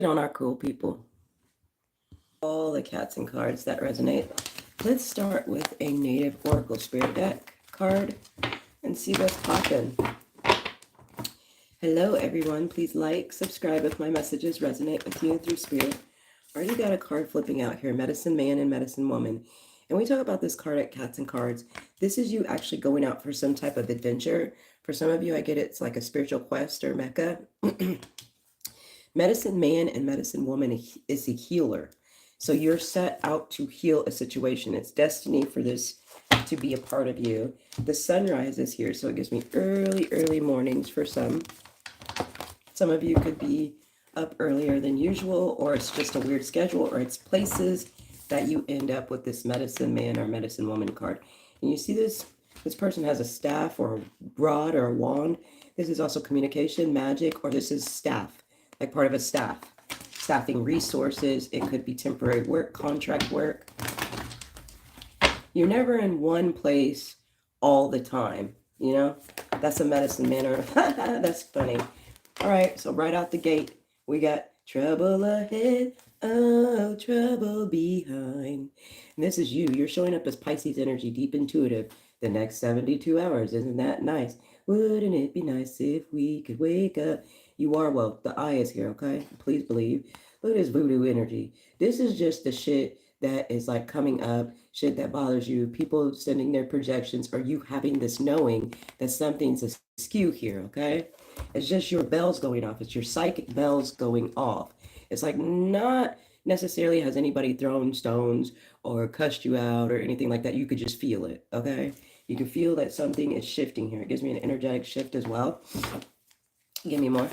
on our cool people. All the cats and cards that resonate. Let's start with a native oracle spirit deck card and see what's popping. Hello everyone, please like, subscribe if my messages resonate with you through spirit. Already got a card flipping out here, medicine man and medicine woman. And we talk about this card at Catz and Cardz. This is you actually going out for some type of adventure. For some of you, I get it's like a spiritual quest or mecca. Medicine man and medicine woman is a healer. So you're set out to heal a situation. It's destiny for this to be a part of you. The sunrise is here, so it gives me early mornings for some. Some of you could be up earlier than usual, or it's just a weird schedule, or it's places that you end up with this medicine man or medicine woman card. And you see this person has a staff or a rod or a wand. This is also communication, magic, or this is staff, like part of a staff. Staffing resources, it could be temporary work, contract work. You're never in one place all the time, you know? That's a medicine man or that's funny. All right, so right out the gate, we got trouble ahead, oh, trouble behind. And this is you. You're showing up as Pisces energy, deep intuitive. The next 72 hours, isn't that nice? Wouldn't it be nice if we could wake up? You are woke. The eye is here, okay? Please believe. Look at this voodoo energy. This is just the shit that is like coming up, shit that bothers you, people sending their projections, or you having this knowing that something's askew here, okay? It's just your bells going off. It's your psychic bells going off. It's like not necessarily has anybody thrown stones or cussed you out or anything like that. You could just feel it, okay? You can feel that something is shifting here. It gives me an energetic shift as well. Give me more.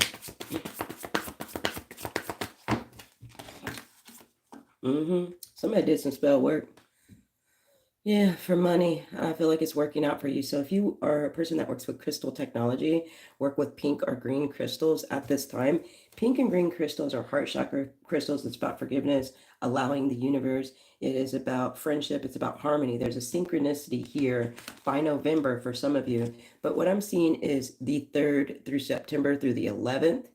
Somebody did some spell work. Yeah, for money, I feel like it's working out for you. So if you are a person that works with crystal technology, work with pink or green crystals at this time. Pink and green crystals are heart chakra crystals. It's about forgiveness, allowing the universe. It is about friendship. It's about harmony. There's a synchronicity here by November for some of you. But what I'm seeing is the 3rd through September through the 11th,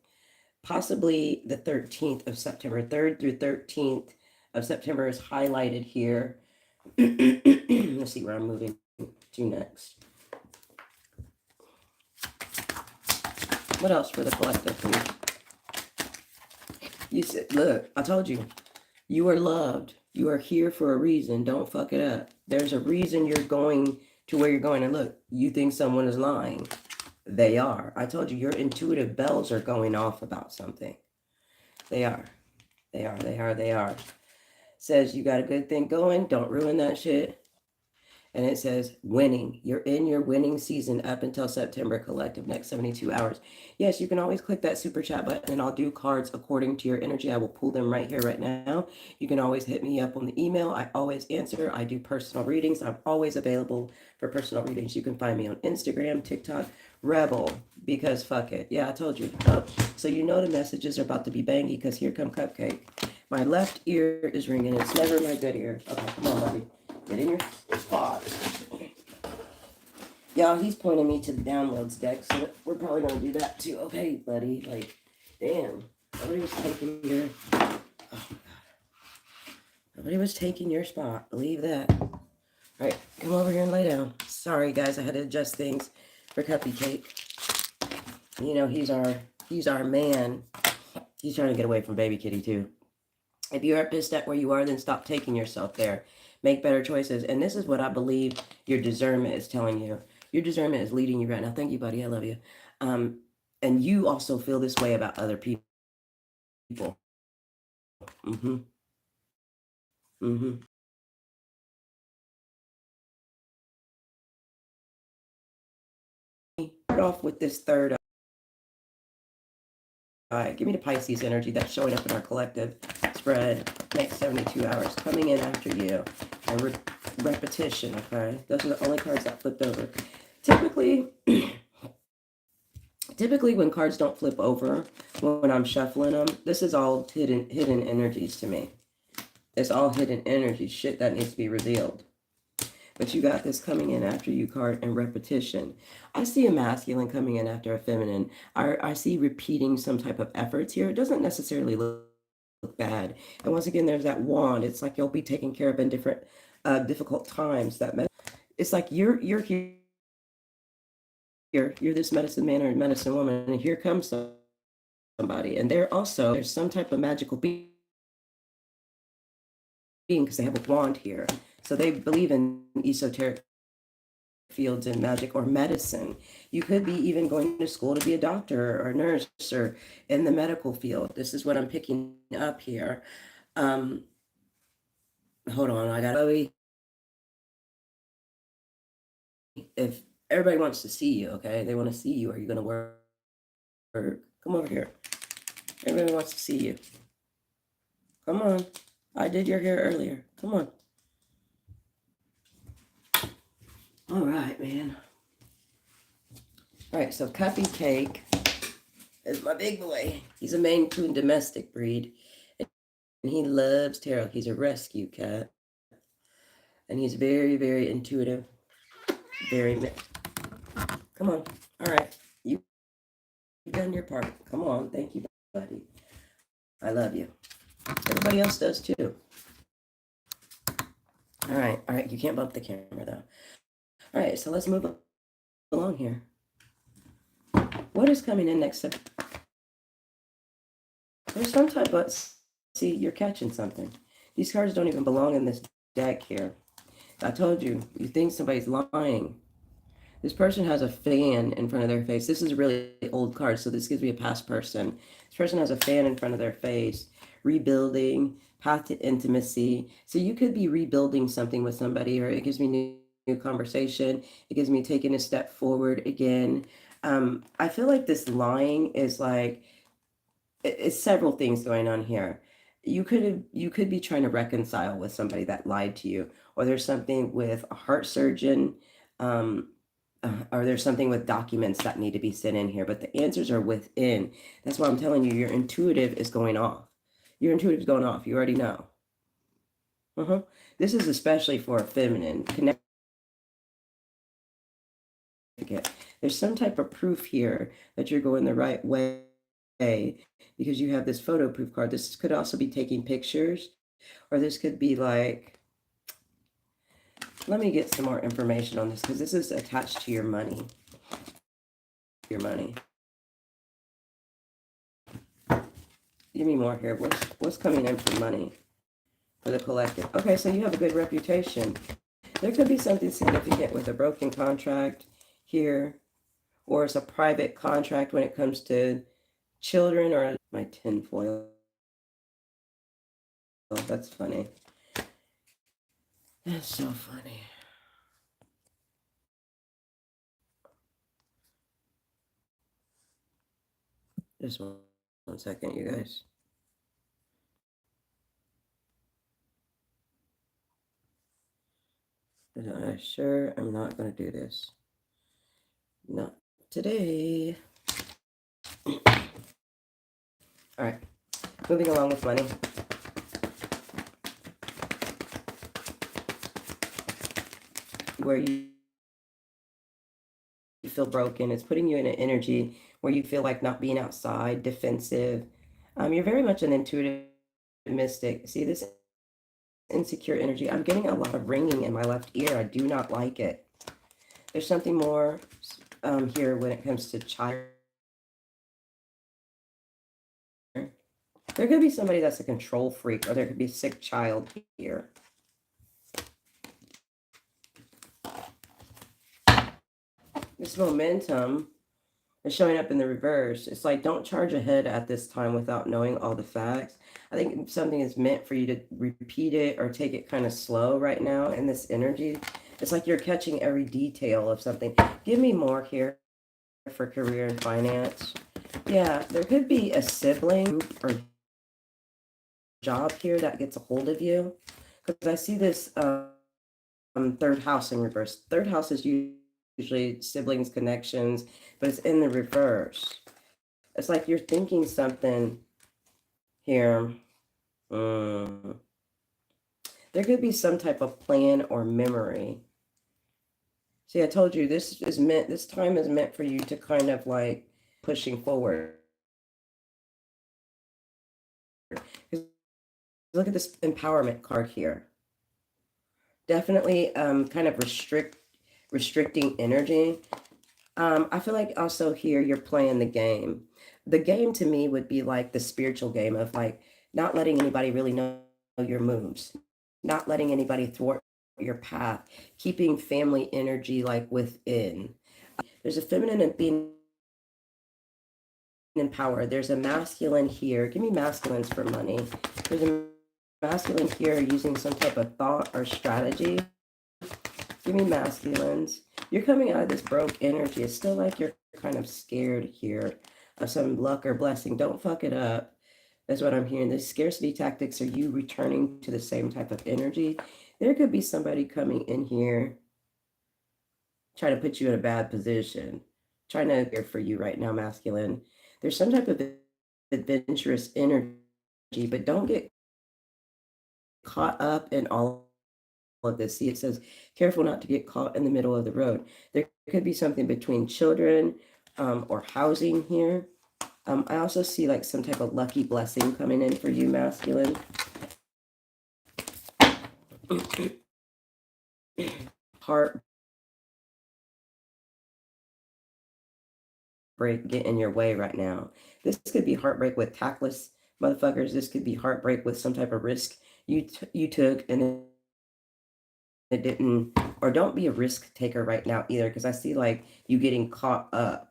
possibly the 13th of September. 3rd through 13th of September is highlighted here. Let's see where I'm moving to next. What else for the collective, please? You said, look, I told you, you are loved. You are here for a reason. Don't fuck it up. There's a reason you're going to where you're going. And look, you think someone is lying. They are. I told you, your intuitive bells are going off about something. They are. They are. Says you got a good thing going, don't ruin that shit. And it says winning. You're in your winning season up until September collective, next 72 hours. Yes, you can always click that super chat button and I'll do cards according to your energy. I will pull them right here, right now. You can always hit me up on the email. I always answer. I do personal readings. I'm always available for personal readings. You can find me on Instagram, TikTok, Rebel, because fuck it. Yeah, I told you. Oh, so you know the messages are about to be bangy because here come Cupcake. My left ear is ringing. It's never my good ear. Okay, come on, buddy. Get in your spot. Y'all, he's pointing me to the downloads deck, so we're probably going to do that too. Okay, buddy. Like, damn. Nobody was taking your... Oh, God. Nobody was taking your spot. Believe that. All right, come over here and lay down. Sorry, guys. I had to adjust things for Cupcake. You know, he's our man. He's trying to get away from baby kitty, too. If you are pissed at where you are, then stop taking yourself there. Make better choices. And this is what I believe your discernment is telling you. Your discernment is leading you right now. Thank you, buddy. I love you. And you also feel this way about other people. Start off with this third eye. Give me the Pisces energy that's showing up in our collective spread next 72 hours, coming in after you. And repetition, okay? Those are the only cards that flipped over. Typically when cards don't flip over, when I'm shuffling them, this is all hidden energies to me. It's all hidden energy, shit that needs to be revealed. But you got this coming in after you card and repetition. I see a masculine coming in after a feminine. I see repeating some type of efforts here. It doesn't necessarily look bad. And once again, there's that wand. It's like you'll be taken care of in different difficult times. It's like you're here. You're this medicine man or medicine woman, and here comes somebody, and there's some type of magical being because they have a wand here. So they believe in esoteric fields in magic or medicine. You could be even going to school to be a doctor or a nurse or in the medical field. This is what I'm picking up here. Hold on, I got if everybody wants to see you, okay? They want to see you. Are you going to work? Come over here. Everybody wants to see you. Come on. I did your hair earlier. Come on. All right, man. All right, so Cupcake is my big boy. He's a Maine Coon domestic breed, and he loves tarot. He's a rescue cat, and he's very, very intuitive. Come on. All right. You've done your part. Come on. Thank you, buddy. I love you. Everybody else does too. All right. You can't bump the camera though. All right. So let's move along here. What is coming in next? There's some type of, see, you're catching something. These cards don't even belong in this deck here. I told you, you think somebody's lying. This person has a fan in front of their face. This is a really old card, so this gives me a past person. This person has a fan in front of their face. Rebuilding, path to intimacy. So you could be rebuilding something with somebody, or it gives me new conversation. It gives me taking a step forward again. I feel like this lying is like, it's several things going on here. You could be trying to reconcile with somebody that lied to you, or there's something with a heart surgeon, or there's something with documents that need to be sent in here, but the answers are within. That's why I'm telling you, your intuitive is going off. Your intuitive is going off. You already know. This is especially for a feminine connect. There's some type of proof here that you're going the right way because you have this photo proof card. This could also be taking pictures, or this could be like, let me get some more information on this because this is attached to your money. Your money. Give me more here. What's coming in for money for the collective? Okay, so you have a good reputation. There could be something significant with a broken contract here, or it's a private contract when it comes to children, or my tinfoil. Oh, that's funny. That's so funny. Just one second, you guys. I'm sure I'm not going to do this. Not today. All right. Moving along with money. Where you feel broken. It's putting you in an energy where you feel like not being outside, defensive. You're very much an intuitive mystic. See this insecure energy? I'm getting a lot of ringing in my left ear. I do not like it. There's something more here when it comes to child. There could be somebody that's a control freak, or there could be a sick child here. This momentum is showing up in the reverse. It's like, don't charge ahead at this time without knowing all the facts. I think something is meant for you to repeat it or take it kind of slow right now in this energy. It's like you're catching every detail of something. Give me more here for career and finance. Yeah, there could be a sibling or job here that gets a hold of you. Because I see this third house in reverse. Third house is usually siblings, connections, but it's in the reverse. It's like you're thinking something here. There could be some type of plan or memory. See, I told you this time is meant for you to kind of like pushing forward. look at this empowerment card here. Definitely kind of restricting energy. I feel like also here you're playing the game. The game to me would be like the spiritual game of like not letting anybody really know your moves, not letting anybody thwart your path, keeping family energy like within. There's a feminine and being in power. There's a masculine here. Give me masculines for money. There's a masculine here using some type of thought or strategy. Give me masculines. You're coming out of this broke energy. It's still like you're kind of scared here of some luck or blessing. Don't fuck it up. That's what I'm hearing. The scarcity tactics are you returning to the same type of energy. There could be somebody coming in here trying to put you in a bad position, trying to care for you right now, masculine. There's some type of adventurous energy, but don't get caught up in all of this. See, it says, careful not to get caught in the middle of the road. There could be something between children or housing here. I also see like some type of lucky blessing coming in for you, masculine. Heartbreak get in your way right now. This could be heartbreak with tactless motherfuckers. This could be heartbreak with some type of risk you took and it didn't, or don't be a risk taker right now either, because I see like you getting caught up.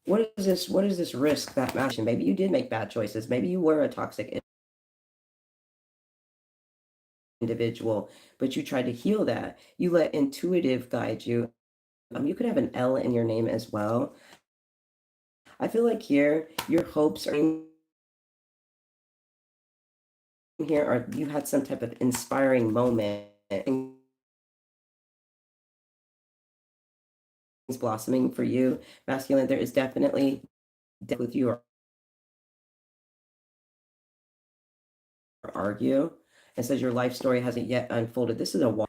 What is this? What is this risk that matters? Maybe you did make bad choices. Maybe you were a toxic individual, but you tried to heal that. You let intuitive guide you. You could have an L in your name as well. I feel like here your hopes are in here, or you had some type of inspiring moment and things blossoming for you, masculine. There is definitely with you or argue. It says your life story hasn't yet unfolded. This is a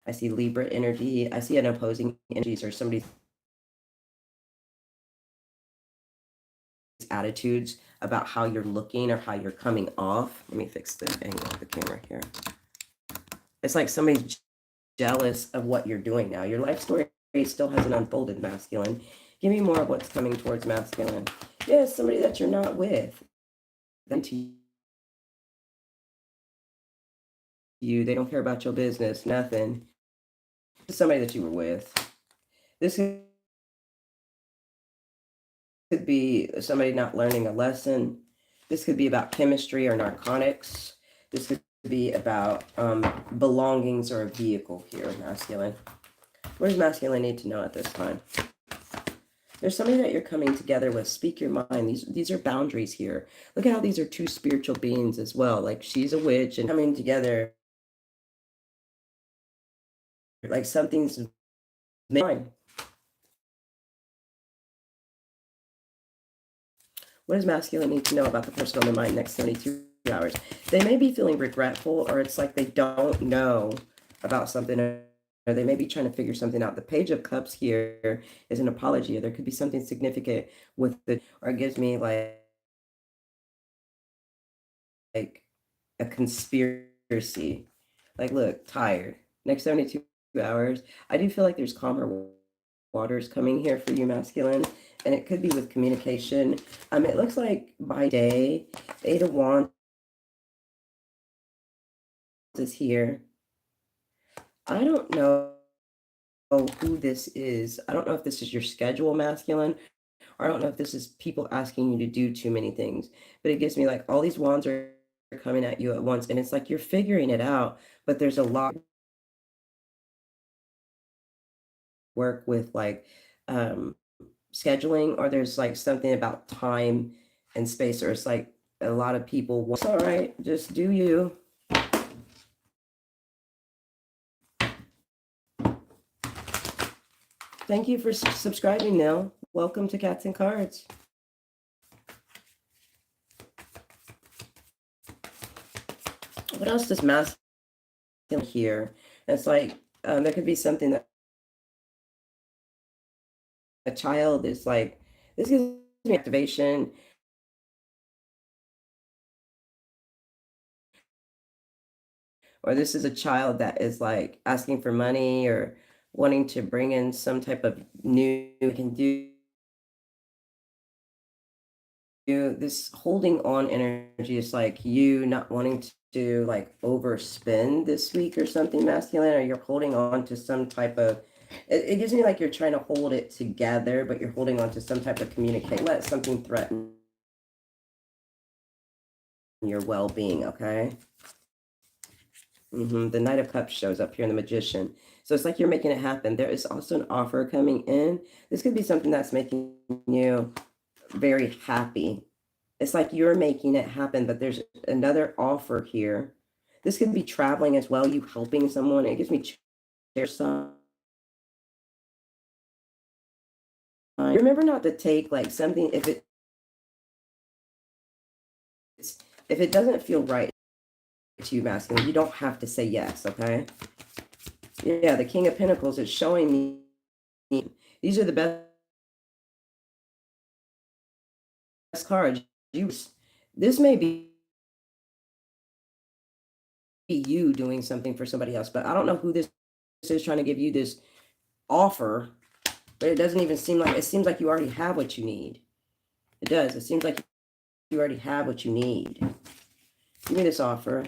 I see Libra energy. I see an opposing energies or somebody's attitudes about how you're looking or how you're coming off. Let me fix the angle of the camera here. It's like somebody's jealous of what you're doing now. Your life story still hasn't unfolded, masculine. Give me more of what's coming towards masculine. Yeah, somebody that you're not with. Them to you, they don't care about your business, nothing. Somebody that you were with. This could be somebody not learning a lesson. This could be about chemistry or narcotics. This could be about belongings or a vehicle here, masculine. What does masculine need to know at this time? There's somebody that you're coming together with. Speak your mind. These are boundaries here. Look at how these are two spiritual beings as well. Like she's a witch and coming together. Like something's mine. What does masculine need to know about the person on their mind next 72 hours? They may be feeling regretful, or it's like they don't know about something, or they may be trying to figure something out. The Page of Cups here is an apology, or there could be something significant with the, or it gives me like a conspiracy. Like, look, tired. Next 72 hours. I do feel like there's calmer waters coming here for you, masculine. And it could be with communication. It looks like by day, Eight of Wands is here. I don't know who this is. I don't know if this is your schedule, masculine, or I don't know if this is people asking you to do too many things. But it gives me like all these wands are coming at you at once, and it's like you're figuring it out, but there's a lot of work with like scheduling, or there's like something about time and space, or it's like a lot of people want, it's all right, just do you. Thank you for subscribing, Nell. Welcome to Catz and Cardz. What else does masculine here? It's like there could be something that a child is like, this gives me activation. or this is a child that is like asking for money or wanting to bring in some type of new can do this holding on energy is like you not wanting to like overspend this week or something masculine, or you're holding on to some type of it gives me like you're trying to hold it together, but you're holding on to some type of communicate. Let something threaten your well-being, okay? The Knight of Cups shows up here in the Magician. So it's like you're making it happen. There is also an offer coming in. This could be something that's making you very happy. It's like you're making it happen, but there's another offer here. This could be traveling as well, you helping someone. It gives me some. Remember not to take like something if it doesn't feel right to you, masculine, you don't have to say yes, okay? Yeah, the King of Pentacles is showing me these are the best cards. This may be you doing something for somebody else, but I don't know who this is trying to give you this offer, but it doesn't even seem like, it seems like you already have what you need. It does. It seems like you already have what you need. Give me this offer.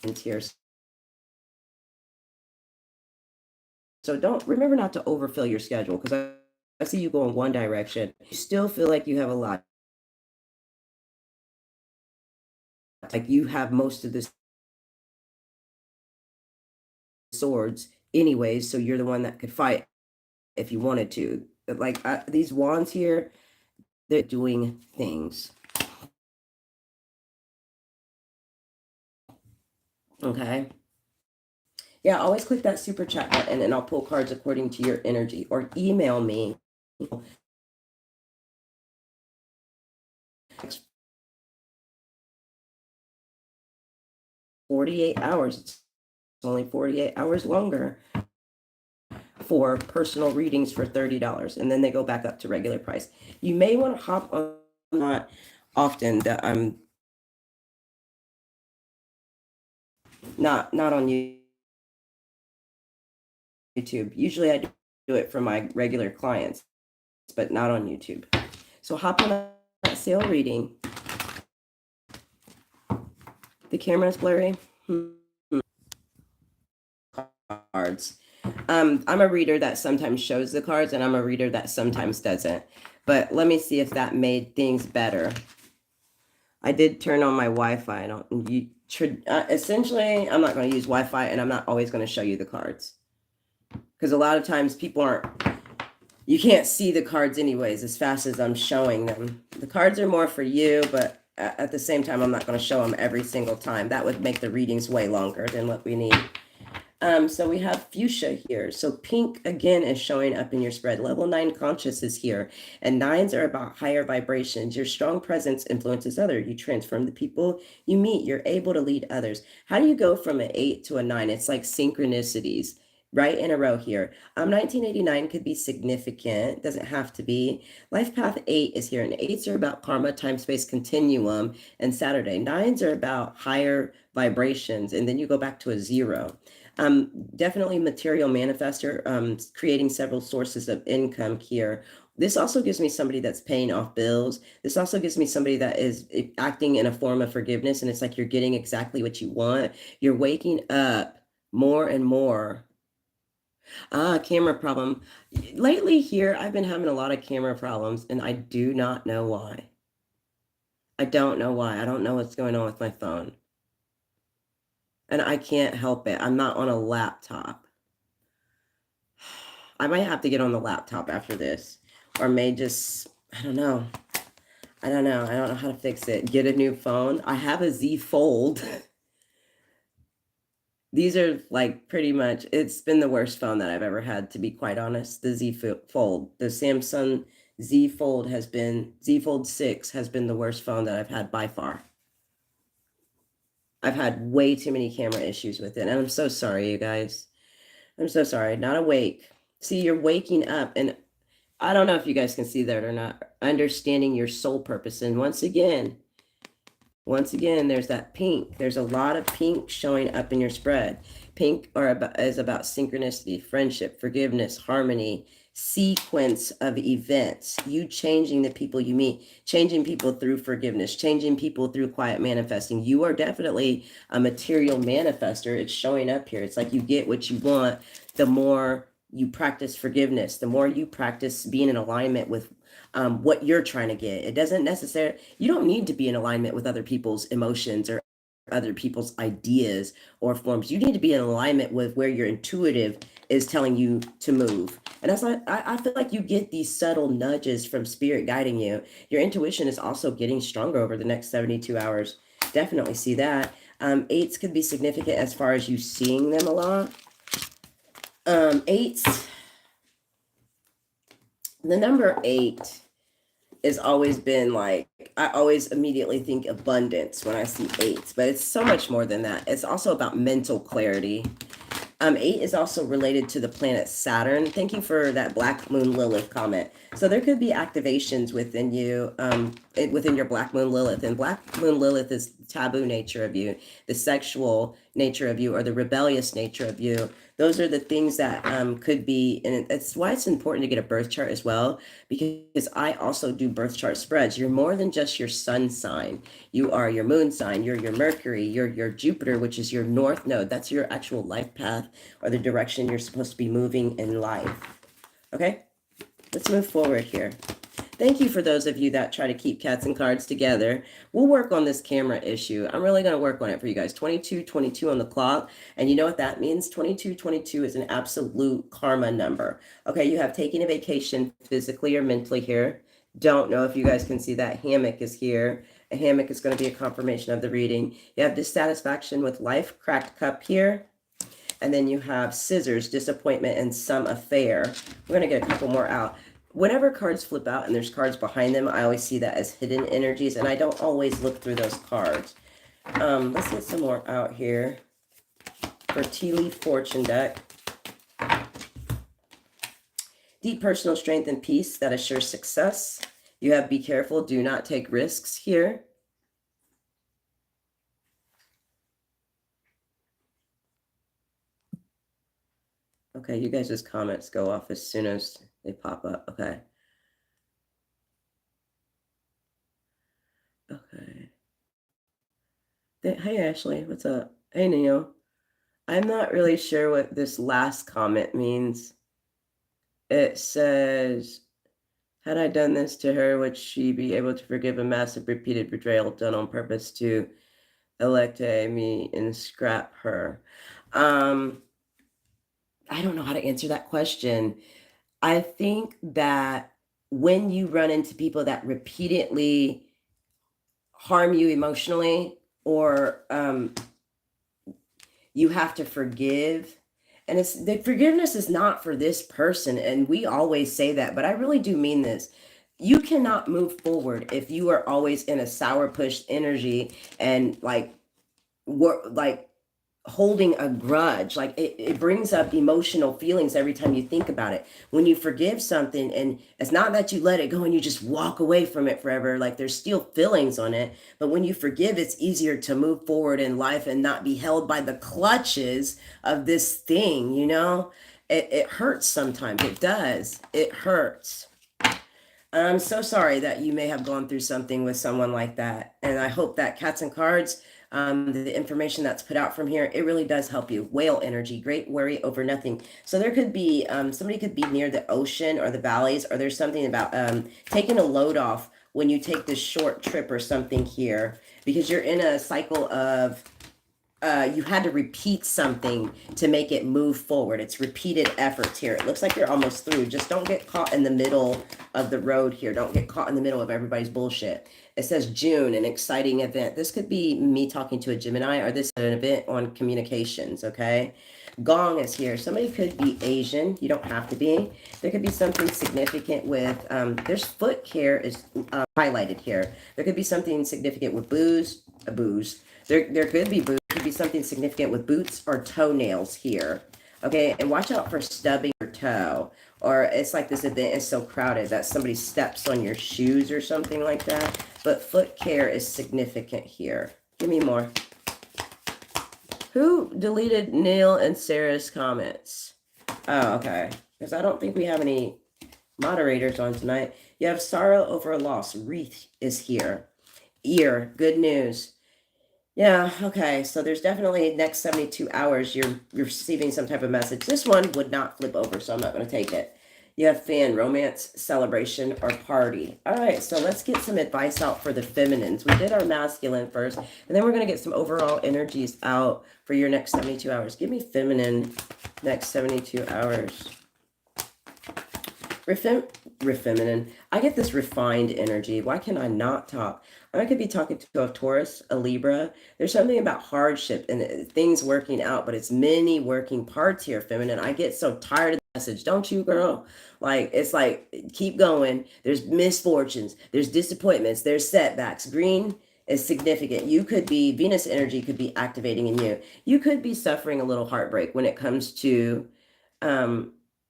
And tears. So remember not to overfill your schedule, because I see you go in one direction. You still feel like you have a lot. Like you have most of the swords anyways, so you're the one that could fight if you wanted to. But like these wands here, they're doing things. Okay. Yeah, always click that super chat button and I'll pull cards according to your energy, or email me. 48 hours. It's only 48 hours longer for personal readings for $30, and then they go back up to regular price. You may want to hop on, not often, that I'm not on YouTube. Usually I do it for my regular clients, but not on YouTube. So hop on that sale reading. The camera is blurry. Cards. I'm a reader that sometimes shows the cards, and I'm a reader that sometimes doesn't. But let me see if that made things better. I did turn on my Wi-Fi. Essentially, I'm not going to use Wi-Fi, and I'm not always going to show you the cards, because a lot of times you can't see the cards anyways as fast as I'm showing them. The cards are more for you, but at the same time, I'm not going to show them every single time. That would make the readings way longer than what we need. So we have fuchsia here. So pink again is showing up in your spread. Level 9 conscious is here. And 9s are about higher vibrations. Your strong presence influences others. You transform the people you meet. You're able to lead others. How do you go from an 8 to a 9? It's like synchronicities right in a row here. 1989 could be significant. Doesn't have to be. Life path 8 is here. And 8s are about karma, time, space, continuum, and Saturday. 9s are about higher vibrations. And then you go back to a 0. Definitely material manifester, creating several sources of income here. This also gives me somebody that's paying off bills. This also gives me somebody that is acting in a form of forgiveness, and it's like you're getting exactly what you want. You're waking up more and more. Camera problem. Lately here, I've been having a lot of camera problems, and I do not know why. I don't know why. I don't know what's going on with my phone. And I can't help it. I'm not on a laptop. I might have to get on the laptop after this, or may just, I don't know. I don't know how to fix it. Get a new phone. I have a Z Fold. These are like pretty much, it's been the worst phone that I've ever had, to be quite honest. The Z Fold, the Samsung Z Fold Z Fold 6 has been the worst phone that I've had by far. I've had way too many camera issues with it, and I'm so sorry, you guys. I'm so sorry. Not awake. See, you're waking up, and I don't know if you guys can see that or not. Understanding your soul purpose. And once again, Once again, there's that pink. There's a lot of pink showing up in your spread. Pink is about synchronicity, friendship, forgiveness, harmony, sequence of events. You changing the people you meet, changing people through forgiveness, changing people through quiet manifesting. You are definitely a material manifester. It's showing up here. It's like you get what you want the more you practice forgiveness, the more you practice being in alignment with what you're trying to get. It doesn't necessarily, you don't need to be in alignment with other people's emotions or other people's ideas or forms. You need to be in alignment with where your intuitive is telling you to move. And that's why I feel like you get these subtle nudges from spirit guiding you. Your intuition is also getting stronger over the next 72 hours. Definitely see that. Eights could be significant as far as you seeing them a lot. Eights, the number 8 has always been like, I always immediately think abundance when I see 8s, but it's so much more than that. It's also about mental clarity. 8 is also related to the planet Saturn. Thank you for that Black Moon Lilith comment. So there could be activations within you, within your Black Moon Lilith. And Black Moon Lilith is the taboo nature of you, the sexual nature of you, or the rebellious nature of you. Those are the things that could be, and that's why it's important to get a birth chart as well, because I also do birth chart spreads. You're more than just your sun sign. You are your moon sign, you're your Mercury, you're your Jupiter, which is your north node. That's your actual life path or the direction you're supposed to be moving in life. Okay, let's move forward here. Thank you for those of you that try to keep Catz and Cardz together. We'll work on this camera issue. I'm really going to work on it for you guys. 2222 on the clock. And you know what that means? 2222 is an absolute karma number. Okay, you have taken a vacation physically or mentally here. Don't know if you guys can see that. Hammock is here. A hammock is going to be a confirmation of the reading. You have dissatisfaction with life, cracked cup here. And then you have scissors, disappointment, and some affair. We're going to get a couple more out. Whenever cards flip out and there's cards behind them, I always see that as hidden energies, and I don't always look through those cards. Let's get some more out here for Tea Leaf Fortune deck. Deep personal strength and peace that assures success. You have be careful, do not take risks here. Okay, you guys' comments go off as soon as they pop up. Okay. Okay. Hey, Ashley, what's up? Hey, Neil. I'm not really sure what this last comment means. It says, had I done this to her, would she be able to forgive a massive repeated betrayal done on purpose to elect me and scrap her? I don't know how to answer that question. I think that when you run into people that repeatedly harm you emotionally, or you have to forgive, and it's the forgiveness is not for this person, and we always say that, but I really do mean this. You cannot move forward if you are always in a sourpuss energy and like holding a grudge. Like it brings up emotional feelings every time you think about it. When you forgive something, and it's not that you let it go and you just walk away from it forever, like there's still feelings on it, but when you forgive, it's easier to move forward in life and not be held by the clutches of this thing, you know. It hurts sometimes. It does. It hurts. I'm so sorry that you may have gone through something with someone like that, and I hope that Catz and Cardz, the information that's put out from here, it really does help you. Whale energy, great worry over nothing. So there could be somebody could be near the ocean or the valleys, or there's something about taking a load off when you take this short trip or something here, because you're in a cycle of you had to repeat something to make it move forward. It's repeated efforts here. It looks like you're almost through. Just don't get caught in the middle of the road here. Don't get caught in the middle of everybody's bullshit. It says June, an exciting event. This could be me talking to a Gemini, or this is an event on communications, okay? Gong is here. Somebody could be Asian. You don't have to be. There could be something significant with, there's foot care is highlighted here. There could be something significant with booze. There could be booze. Could be something significant with boots or toenails here. Okay, and watch out for stubbing your toe or it's like this event is so crowded that somebody steps on your shoes or something like that. But foot care is significant here. Give me more. Who deleted Neil and Sarah's comments? Oh, okay. Because I don't think we have any moderators on tonight. You have sorrow over a loss. Wreath is here. Ear, good news. Yeah, okay. So there's definitely next 72 hours you're receiving some type of message. This one would not flip over, so I'm not going to take it. You have fan, romance, celebration, or party. All right, so let's get some advice out for the feminines. We did our masculine first, and then we're going to get some overall energies out for your next 72 hours. Give me feminine next 72 hours. Feminine. I get this refined energy. Why can I not talk? I could be talking to a Taurus, a Libra. There's something about hardship and things working out, but it's many working parts here, feminine. I get so tired of the message. Don't you, girl? Like, it's like, keep going. There's misfortunes. There's disappointments. There's setbacks. Green is significant. You could be, Venus energy could be activating in you. You could be suffering a little heartbreak when it comes to,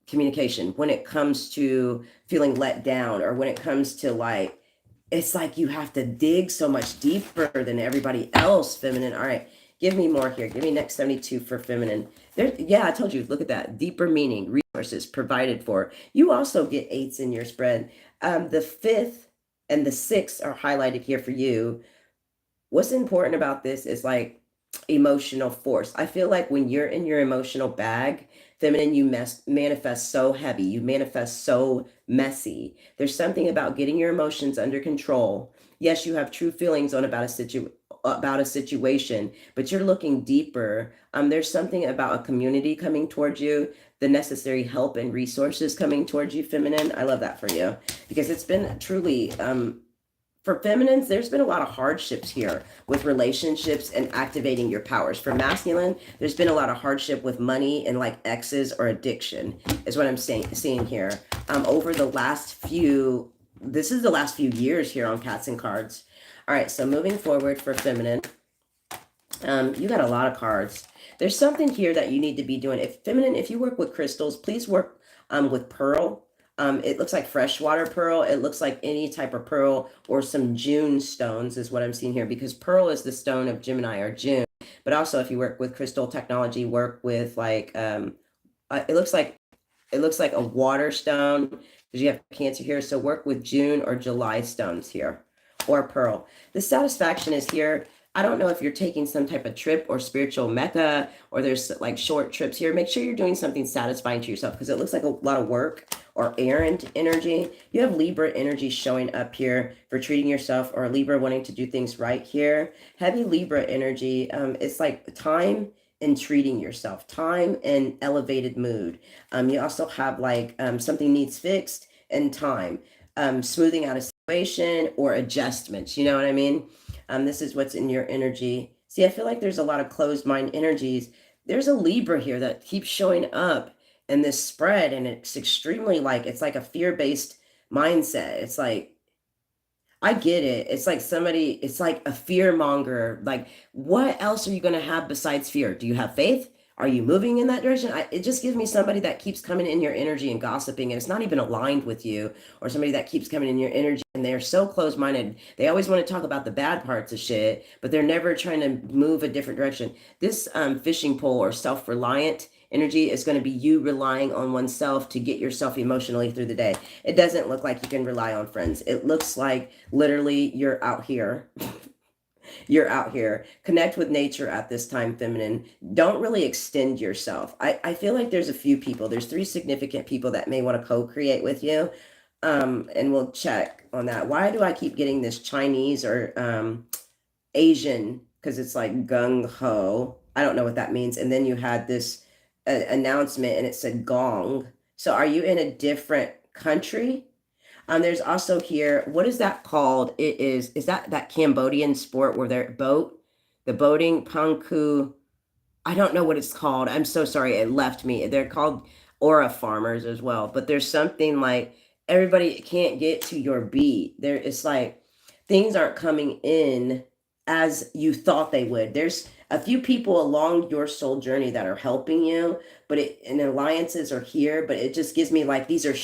communication, when it comes to feeling let down, or when it comes to like, it's like you have to dig so much deeper than everybody else, feminine. All right, give me more here. Give me next 72 for feminine. There, yeah, I told you, look at that. Deeper meaning, resources provided for. You also get 8s in your spread. The 5th and the 6th are highlighted here for you. What's important about this is like emotional force. I feel like when you're in your emotional bag, feminine, you manifest so heavy, you manifest so messy. There's something about getting your emotions under control. Yes, you have true feelings on about a situation, but you're looking deeper. There's something about a community coming towards you, the necessary help and resources coming towards you, feminine. I love that for you, because it's been truly for feminines, there's been a lot of hardships here with relationships and activating your powers. For masculine, there's been a lot of hardship with money and like exes or addiction is what I'm seeing here. Over the last few, this is the last few years here on Catz and Cardz. All right, so moving forward for feminine, you got a lot of cards. There's something here that you need to be doing. If feminine, if you work with crystals, please work with pearl. It looks like freshwater pearl. It looks like any type of pearl or some June stones is what I'm seeing here, because pearl is the stone of Gemini or June. But also if you work with crystal technology, work with like, it looks like a water stone because you have Cancer here. So work with June or July stones here or pearl. The satisfaction is here. I don't know if you're taking some type of trip or spiritual mecca, or there's like short trips here. Make sure you're doing something satisfying to yourself, because it looks like a lot of work or errand energy. You have Libra energy showing up here for treating yourself, or Libra wanting to do things right here. Heavy Libra energy. It's like time and treating yourself, time and elevated mood. You also have like something needs fixed and time, smoothing out a situation or adjustments. You know what I mean? This is what's in your energy. See, I feel like there's a lot of closed mind energies. There's a Libra here that keeps showing up in this spread, and it's extremely like, it's like a fear-based mindset. It's like, I get it. It's like somebody, it's like a fear monger. Like, what else are you going to have besides fear? Do you have faith? Are you moving in that direction? It just gives me somebody that keeps coming in your energy and gossiping, and it's not even aligned with you, or somebody that keeps coming in your energy and they're so closed-minded. They always want to talk about the bad parts of shit, but they're never trying to move a different direction. This fishing pole or self-reliant energy is going to be you relying on oneself to get yourself emotionally through the day. It doesn't look like you can rely on friends. It looks like literally you're out here. You're out here. Connect with nature at this time, feminine. Don't really extend yourself. I feel like there's a few people. There's 3 significant people that may want to co-create with you. And we'll check on that. Why do I keep getting this Chinese or Asian? Because it's like gung-ho. I don't know what that means. And then you had this announcement and it said gong. So are you in a different country? There's also here, what is that called? Is that Cambodian sport where they're the boating, Pangku? I don't know what it's called. I'm so sorry. It left me. They're called aura farmers as well. But there's something like everybody can't get to your beat. It's like things aren't coming in as you thought they would. There's a few people along your soul journey that are helping you, but and alliances are here, but it just gives me like these are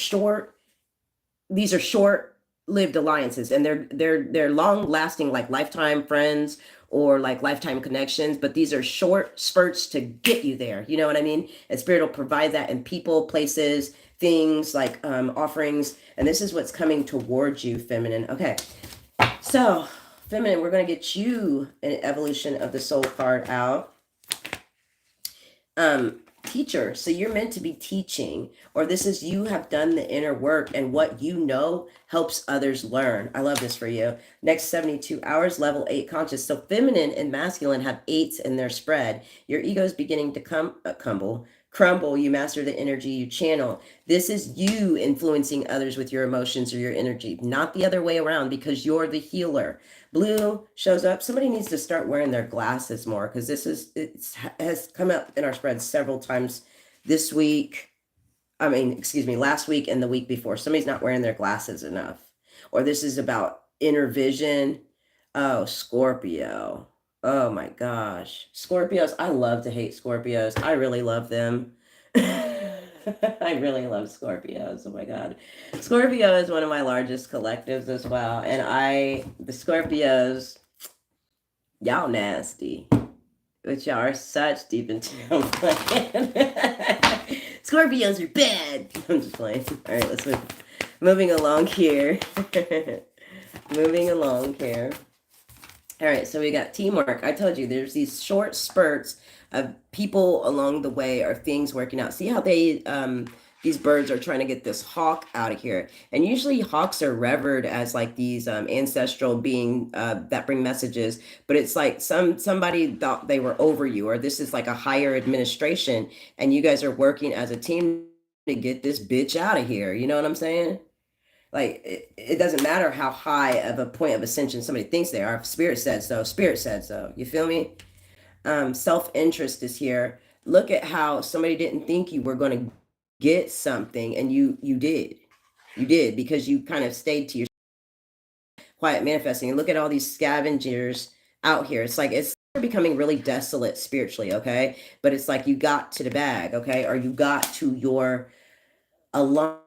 short-lived alliances, and they're long lasting, like lifetime friends or like lifetime connections, but these are short spurts to get you there. You know what I mean? And spirit will provide that in people, places, things like offerings, and this is what's coming towards you, feminine. Okay, so feminine, we're going to get you an evolution of the soul card out. Teacher, so you're meant to be teaching, or this is you have done the inner work, and what you know helps others learn. I love this for you. Next 72 hours, level 8 conscious. So feminine and masculine have 8s in their spread. Your ego is beginning to crumble. You master the energy you channel. This is you influencing others with your emotions or your energy, not the other way around, because you're the healer. Blue shows up. Somebody needs to start wearing their glasses more, because it has come up in our spread several times this week. Last week and the week before. Somebody's not wearing their glasses enough. Or this is about inner vision. Oh, Scorpio. Oh my gosh. Scorpios. I love to hate Scorpios. I really love them. I really love Scorpios. Oh my God. Scorpio is one of my largest collectives as well. And the Scorpios, y'all nasty. But y'all are such deep into Scorpios are bad. I'm just playing. All right, let's move. Moving along here. Moving along here. All right, so we got teamwork. I told you there's these short spurts of people along the way or things working out. See how these birds are trying to get this hawk out of here. And usually hawks are revered as like these ancestral being that bring messages, but it's like somebody thought they were over you, or this is like a higher administration, and you guys are working as a team to get this bitch out of here. You know what I'm saying? Like it doesn't matter how high of a point of ascension somebody thinks they are. If spirit said so, spirit said so. You feel me? Self-interest is here. Look at how somebody didn't think you were going to get something, and you did. You did, because you kind of stayed to your quiet manifesting. And look at all these scavengers out here. It's like it's becoming really desolate spiritually, okay? But it's like you got to the bag, okay? Or you got to your alignment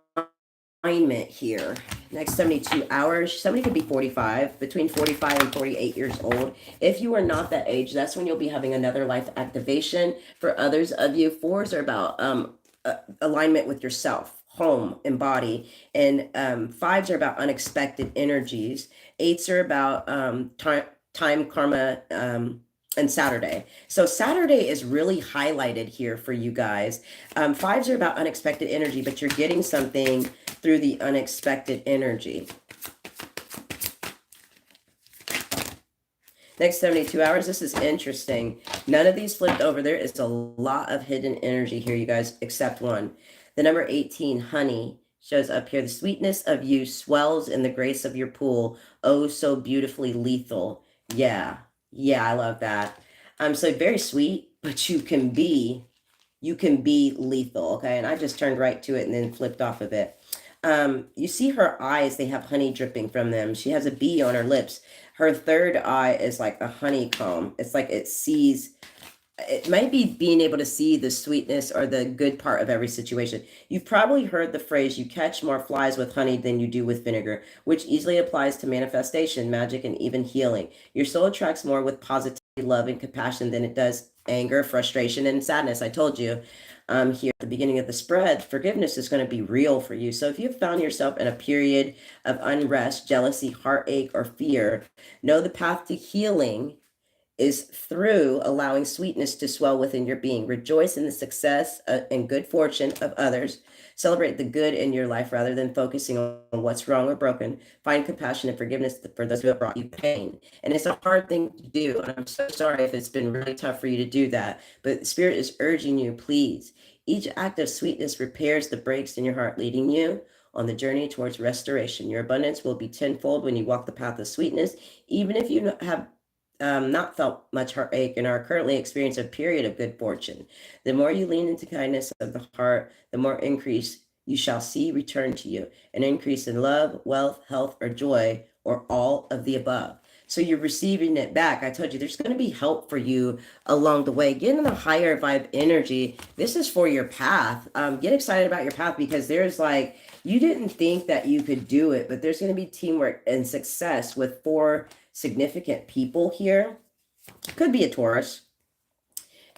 here. Next 72 hours, somebody could be 45, between 45 and 48 years old. If you are not that age, that's when you'll be having another life activation. For others of you, 4s are about alignment with yourself, home and body, and 5s are about unexpected energies. 8s are about time, karma, and Saturday. So Saturday is really highlighted here for you guys. 5s are about unexpected energy, but you're getting something through the unexpected energy. Next 72 hours, this is interesting. None of these flipped over. There is a lot of hidden energy here, you guys, except one. The number 18, honey, shows up here. The sweetness of you swells in the grace of your pool. Oh, so beautifully lethal. Yeah, I love that. So very sweet, but you can be lethal, okay? And I just turned right to it and then flipped off of it. You see her eyes, they have honey dripping from them. She has a bee on her lips. Her third eye is like a honeycomb. It's like it might be being able to see the sweetness or the good part of every situation. You've probably heard the phrase, you catch more flies with honey than you do with vinegar, which easily applies to manifestation, magic, and even healing. Your soul attracts more with positivity, love, and compassion than it does anger, frustration, and sadness. I told you here at the beginning of the spread, forgiveness is going to be real for you. So if you've found yourself in a period of unrest, jealousy, heartache, or fear, know the path to healing is through allowing sweetness to swell within your being. Rejoice in the success and good fortune of others. Celebrate the good in your life rather than focusing on what's wrong or broken. Find compassion and forgiveness for those who have brought you pain. And it's a hard thing to do. And I'm so sorry if it's been really tough for you to do that. But Spirit is urging you, please. Each act of sweetness repairs the breaks in your heart, leading you on the journey towards restoration. Your abundance will be tenfold when you walk the path of sweetness, even if you have not felt much heartache and are currently experiencing a period of good fortune. The more you lean into kindness of the heart, the more increase you shall see return to you, an increase in love, wealth, health, or joy, or all of the above. So you're receiving it back. I told you there's going to be help for you along the way. Get in a higher vibe energy. This is for your path. Get excited about your path, because there's like, you didn't think that you could do it, but there's going to be teamwork and success with 4 significant people here. Could be a Taurus,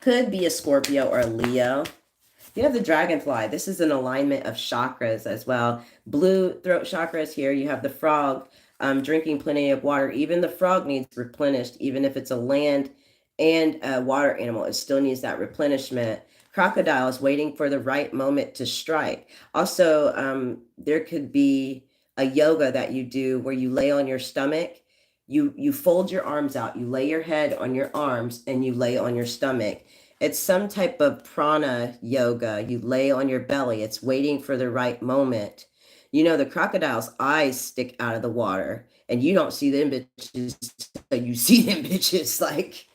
could be a Scorpio or a Leo. You have the dragonfly. This is an alignment of chakras as well. Blue throat chakras here. You have the frog drinking plenty of water. Even the frog needs replenished, even if it's a land and a water animal. It still needs that replenishment. Crocodile is waiting for the right moment to strike. Also, there could be a yoga that you do where you lay on your stomach. You fold your arms out. You lay your head on your arms and you lay on your stomach. It's some type of prana yoga. You lay on your belly. It's waiting for the right moment. You know, the crocodile's eyes stick out of the water, and you don't see them bitches, so you see them bitches. Like,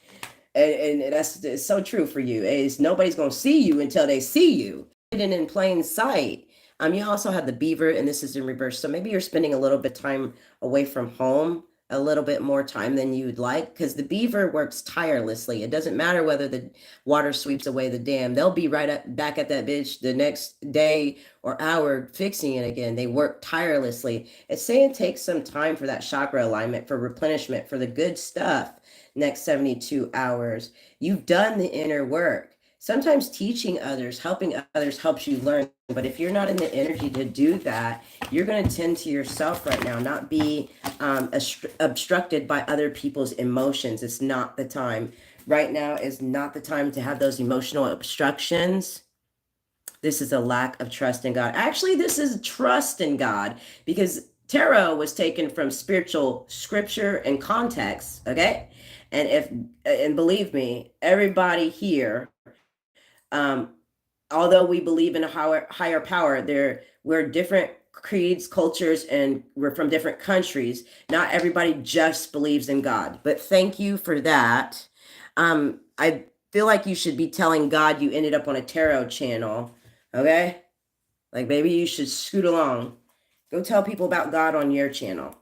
and it's so true for you. Is nobody's gonna see you until they see you. Hidden in plain sight. You also have the beaver, and this is in reverse. So maybe you're spending a little bit of time away from home, a little bit more time than you would like, because the beaver works tirelessly. It doesn't matter whether the water sweeps away the dam. They'll be back at that bitch the next day or hour fixing it again. They work tirelessly. It's saying take some time for that chakra alignment, for replenishment, for the good stuff. Next 72 hours. You've done the inner work. Sometimes teaching others, helping others helps you learn. But if you're not in the energy to do that, you're going to tend to yourself right now, not be obstructed by other people's emotions. It's not the time. Right now is not the time to have those emotional obstructions. This is a lack of trust in God. Actually, this is trust in God, because tarot was taken from spiritual scripture and context, okay? And believe me, everybody here, although we believe in a higher power, we're different creeds, cultures, and we're from different countries. Not everybody just believes in God, but thank you for that. I feel like you should be telling God you ended up on a tarot channel, okay? Like, maybe you should scoot along. Go tell people about God on your channel.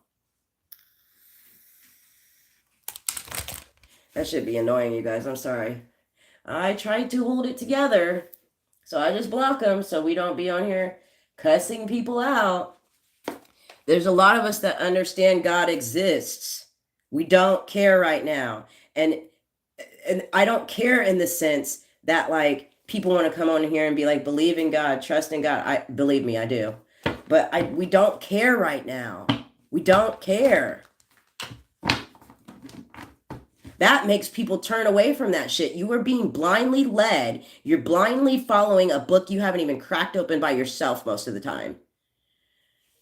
That should be annoying, you guys. I'm sorry. I tried to hold it together, so I just block them so we don't be on here cussing people out. There's a lot of us that understand God exists. We don't care right now. And I don't care in the sense that, like, people want to come on here and be like, believe in God, trust in God. Believe me, I do. But we don't care right now. We don't care. That makes people turn away from that shit. You are being blindly led. You're blindly following a book you haven't even cracked open by yourself most of the time.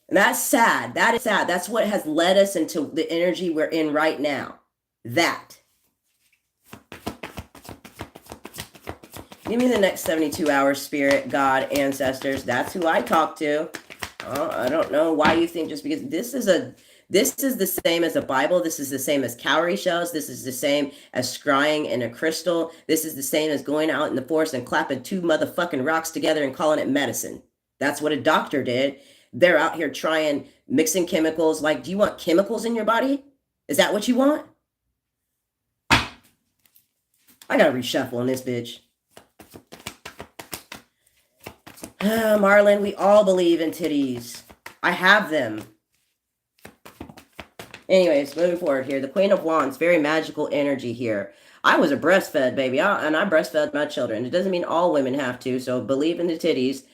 And that's sad. That is sad. That's what has led us into the energy we're in right now. That. Give me the next 72 hours, spirit, God, ancestors. That's who I talk to. I don't know why you think just because this is the same as a Bible. This is the same as cowrie shells. This is the same as scrying in a crystal. This is the same as going out in the forest and clapping 2 motherfucking rocks together and calling it medicine. That's what a doctor did. They're out here trying, mixing chemicals. Like, do you want chemicals in your body? Is that what you want? I gotta reshuffle on this bitch. Marlon, we all believe in titties. I have them. Anyways, moving forward here. The Queen of Wands, very magical energy here. I was a breastfed baby, and I breastfed my children. It doesn't mean all women have to, so believe in the titties.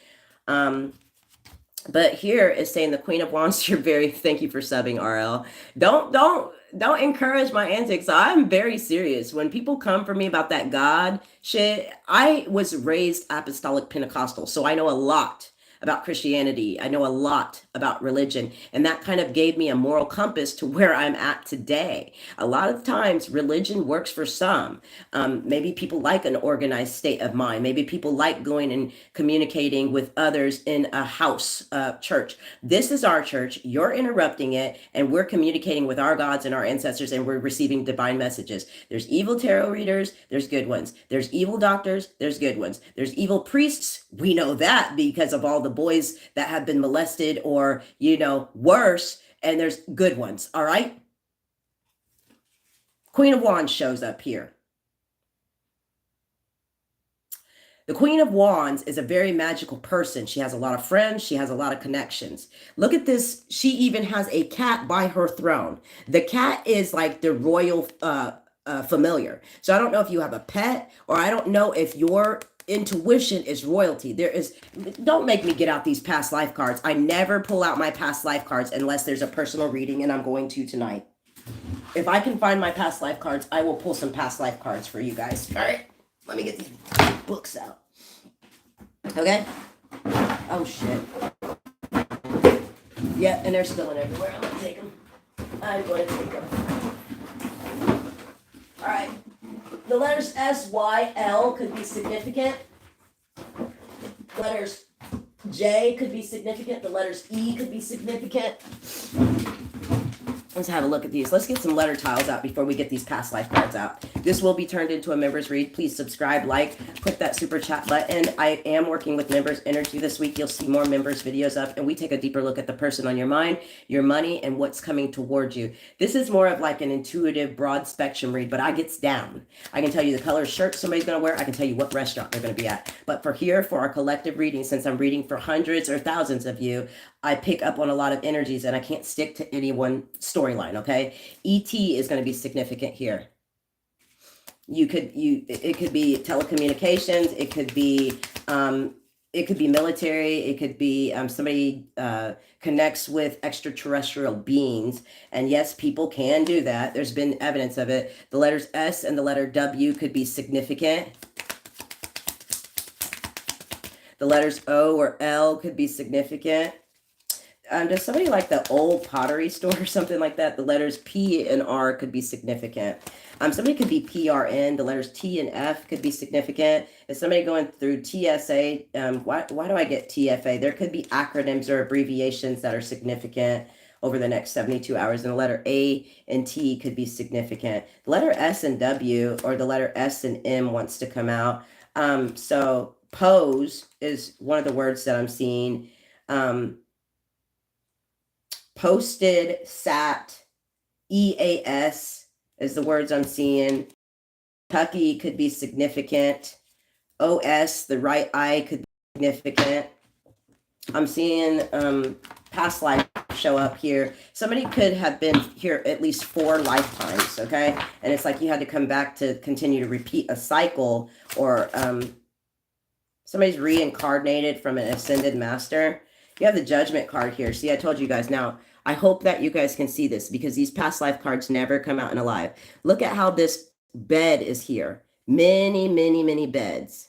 But here is saying the Queen of Wands, you're very, thank you for subbing, RL. Don't encourage my antics. I'm very serious. When people come for me about that God shit, I was raised apostolic Pentecostal, so I know a lot about Christianity. I know a lot about religion, and that kind of gave me a moral compass to where I'm at today. A lot of times religion works for some. Maybe people like an organized state of mind. Maybe people like going and communicating with others in a house church. This is our church. You're interrupting it, and we're communicating with our gods and our ancestors, and we're receiving divine messages. There's evil tarot readers. There's good ones. There's evil doctors. There's good ones. There's evil priests. We know that because of all the boys that have been molested or, worse, and there's good ones. All right. Queen of Wands shows up here. The Queen of Wands is a very magical person. She has a lot of friends. She has a lot of connections. Look at this. She even has a cat by her throne. The cat is like the royal familiar. So I don't know if you have a pet, or I don't know if your intuition is royalty. Don't make me get out these past life cards. I never pull out my past life cards unless there's a personal reading, and I'm going to tonight. If I can find my past life cards, I will pull some past life cards for you guys. All right, let me get these books out. Okay. Oh shit. Yeah, and they're spilling everywhere. I'm gonna take them. All right. The letters S, Y, L could be significant. Letters J could be significant. The letters E could be significant. Let's have a look at these. Let's get some letter tiles out before we get these past life cards out. This will be turned into a members read. Please subscribe, like, click that super chat button. I am working with members energy this week. You'll see more members videos up, and we take a deeper look at the person on your mind, your money, and what's coming towards you. This is more of like an intuitive, broad spectrum read, but I gets down. I can tell you the color of shirt somebody's going to wear. I can tell you what restaurant they're going to be at. But for our collective reading, since I'm reading for hundreds or thousands of you, I pick up on a lot of energies, and I can't stick to any one storyline, okay? ET is going to be significant here. It could be telecommunications, it could be military, it could be somebody connects with extraterrestrial beings. And yes, people can do that. There's been evidence of it. The letters S and the letter W could be significant. The letters O or L could be significant. Does somebody like the old pottery store or something like that? The letters P and R could be significant. Somebody could be PRN. The letters T and F could be significant. Is somebody going through TSA? Why do I get TFA? There could be acronyms or abbreviations that are significant over the next 72 hours. And the letter A and T could be significant. The letter S and W, or the letter S and M, wants to come out. So pose is one of the words that I'm seeing. Posted, sat, EAS is the words I'm seeing. Tucky could be significant. OS, the right eye, could be significant. I'm seeing past life show up here. Somebody could have been here at least 4 lifetimes, okay? And it's like you had to come back to continue to repeat a cycle, or somebody's reincarnated from an ascended master. You have the Judgment card here. See, I told you guys. Now, I hope that you guys can see this, because these past life cards never come out in alive. Look at how this bed is here. Many, many, many beds.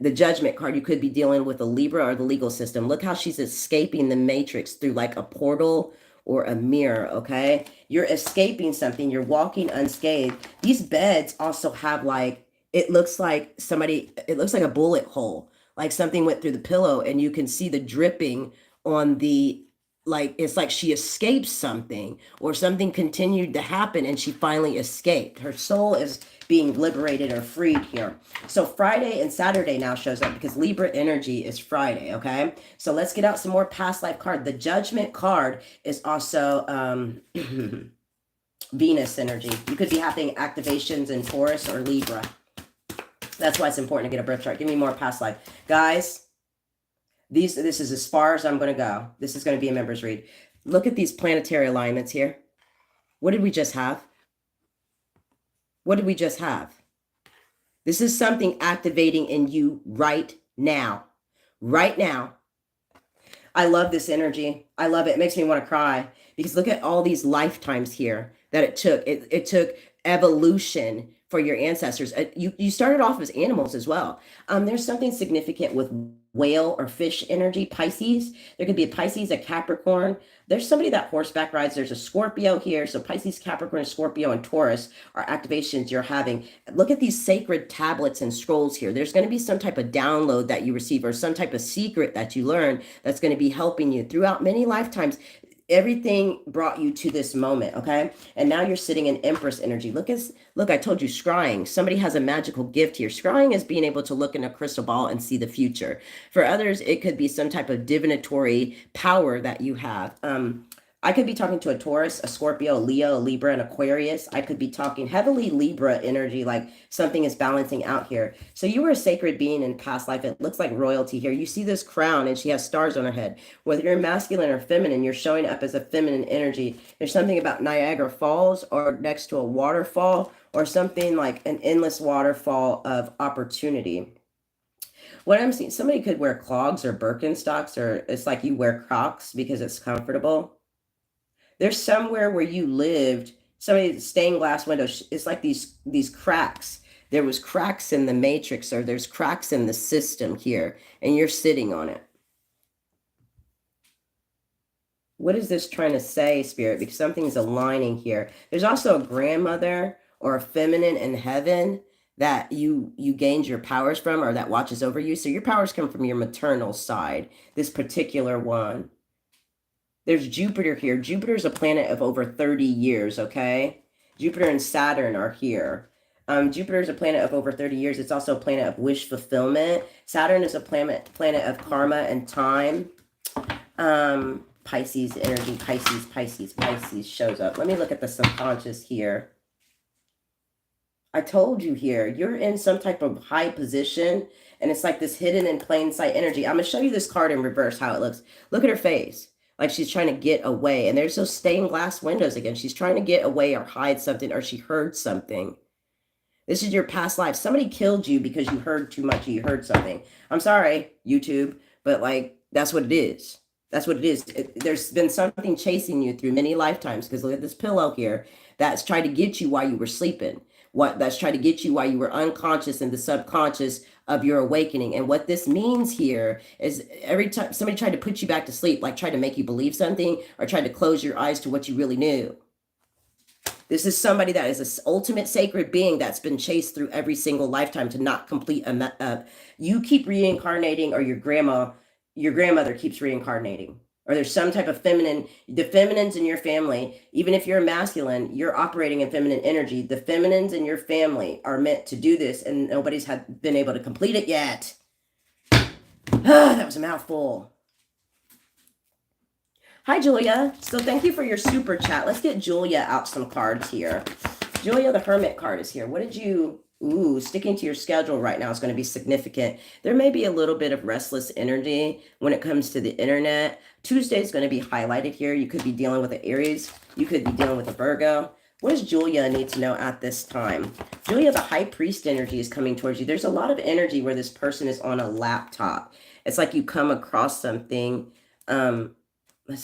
The Judgment card, you could be dealing with a Libra or the legal system. Look how she's escaping the matrix through like a portal or a mirror, okay? You're escaping something. You're walking unscathed. These beds also have like, it looks like a bullet hole. Like something went through the pillow, and you can see the dripping on the, like, it's like she escaped something, or something continued to happen and she finally escaped. Her soul is being liberated or freed here. So Friday and Saturday now shows up, because Libra energy is Friday, okay? So let's get out some more past life card. The Judgment card is also Venus energy. You could be having activations in Taurus or Libra. That's why it's important to get a birth chart. Give me more past life. Guys, this is as far as I'm going to go. This is going to be a members read. Look at these planetary alignments here. What did we just have? What did we just have? This is something activating in you right now. Right now. I love this energy. I love it. It makes me want to cry, because look at all these lifetimes here that it took. It took evolution for your ancestors. You started off as animals as well. There's something significant with whale or fish energy, Pisces. There could be a Pisces, a Capricorn. There's somebody that horseback rides. There's a Scorpio here. So Pisces, Capricorn, Scorpio, and Taurus are activations you're having. Look at these sacred tablets and scrolls here. There's going to be some type of download that you receive, or some type of secret that you learn that's going to be helping you throughout many lifetimes. Everything brought you to this moment, okay? And now you're sitting in Empress energy. Look, I told you, scrying. Somebody has a magical gift here. Scrying is being able to look in a crystal ball and see the future. For others, it could be some type of divinatory power that you have. I could be talking to a Taurus, a Scorpio, a Leo, a Libra, an Aquarius. I could be talking heavily Libra energy, like something is balancing out here. So you were a sacred being in past life. It looks like royalty here. You see this crown and she has stars on her head. Whether you're masculine or feminine, you're showing up as a feminine energy. There's something about Niagara Falls or next to a waterfall or something like an endless waterfall of opportunity. What I'm seeing, somebody could wear clogs or Birkenstocks, or it's like you wear Crocs because it's comfortable. There's somewhere where you lived, somebody stained glass windows. It's like these cracks. There was cracks in the matrix, or there's cracks in the system here, and you're sitting on it. What is this trying to say, Spirit? Because something's aligning here. There's also a grandmother or a feminine in heaven that you gained your powers from, or that watches over you. So your powers come from your maternal side, this particular one. There's Jupiter here. Jupiter is a planet of over 30 years, okay? Jupiter and Saturn are here. Jupiter is a planet of over 30 years. It's also a planet of wish fulfillment. Saturn is a planet of karma and time. Pisces energy, Pisces shows up. Let me look at the subconscious here. I told you here, you're in some type of high position, and it's like this hidden in plain sight energy. I'm going to show you this card in reverse, how it looks. Look at her face. Like she's trying to get away. And there's those stained glass windows again. She's trying to get away or hide something, or she heard something. This is your past life. Somebody killed you because you heard too much or you heard something. I'm sorry, YouTube, but like, that's what it is. That's what it is. There's been something chasing you through many lifetimes, because look at this pillow here that's tried to get you while you were sleeping. That's tried to get you while you were unconscious in the subconscious of your awakening. And what this means here is every time somebody tried to put you back to sleep, like tried to make you believe something or tried to close your eyes to what you really knew. This is somebody that is an ultimate sacred being that's been chased through every single lifetime to not complete you keep reincarnating, or your grandmother keeps reincarnating. Or there's some type of the feminines in your family, even if you're masculine, you're operating in feminine energy. The feminines in your family are meant to do this, and nobody's been able to complete it yet. That was a mouthful. Hi, Julia. So thank you for your super chat. Let's get Julia out some cards here. Julia, the Hermit card is here. What did you... Ooh, sticking to your schedule right now is going to be significant. There may be a little bit of restless energy when it comes to the internet. Tuesday is going to be highlighted here. You could be dealing with an Aries. You could be dealing with a Virgo. What does Julia need to know at this time? Julia, the High Priest energy is coming towards you. There's a lot of energy where this person is on a laptop. It's like you come across something. Let's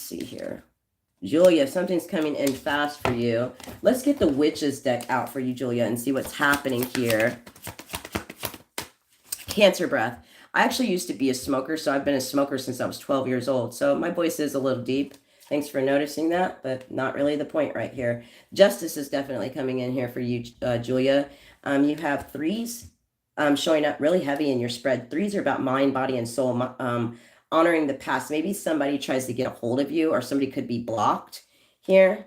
see here. Julia, something's coming in fast for you. Let's get the Witches deck out for you, Julia, and see what's happening here. Cancer breath. I actually used to be a smoker, so I've been a smoker since I was 12 years old. So my voice is a little deep. Thanks for noticing that, but not really the point right here. Justice is definitely coming in here for you, Julia. You have threes showing up really heavy in your spread. Threes are about mind, body, and soul. Honoring the past. Maybe somebody tries to get a hold of you, or somebody could be blocked here.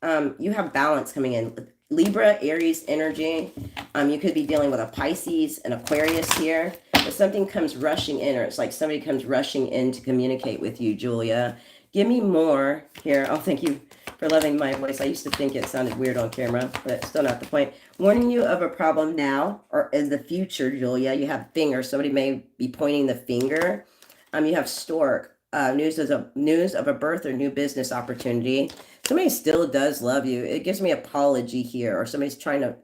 You have balance coming in. Libra, Aries energy. You could be dealing with a Pisces, an Aquarius here. But something comes rushing in, or it's like somebody comes rushing in to communicate with you, Julia. Give me more here. Oh, thank you for loving my voice. I used to think it sounded weird on camera, but still not the point. Warning you of a problem now or in the future, Julia. You have fingers. Somebody may be pointing the finger. You have Stork, news of a birth or new business opportunity. Somebody still does love you. It gives me apology here, or somebody's trying to,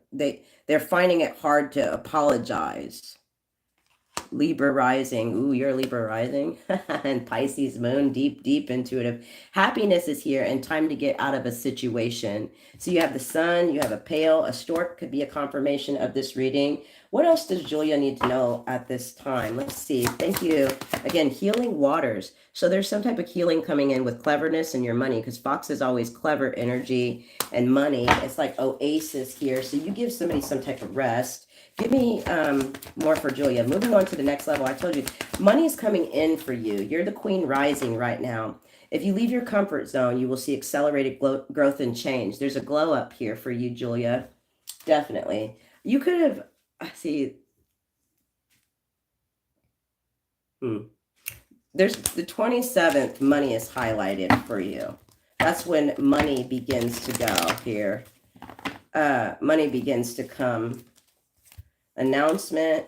they're finding it hard to apologize. Libra rising. Ooh, you're Libra rising. And Pisces moon, deep intuitive. Happiness is here and time to get out of a situation. So you have the sun, you have a pail, a stork could be a confirmation of this reading. What else does Julia need to know at this time? Let's see. Thank you. Again, healing waters. So there's some type of healing coming in with cleverness and your money, because Fox is always clever energy and money. It's like oasis here. So you give somebody some type of rest. Give me more for Julia. Moving on to the next level. I told you, money is coming in for you. You're the queen rising right now. If you leave your comfort zone, you will see accelerated growth and change. There's a glow up here for you, Julia. Definitely. You could have, I see. There's the 27th, money is highlighted for you. That's when money begins to go here. Money begins to come. Announcement,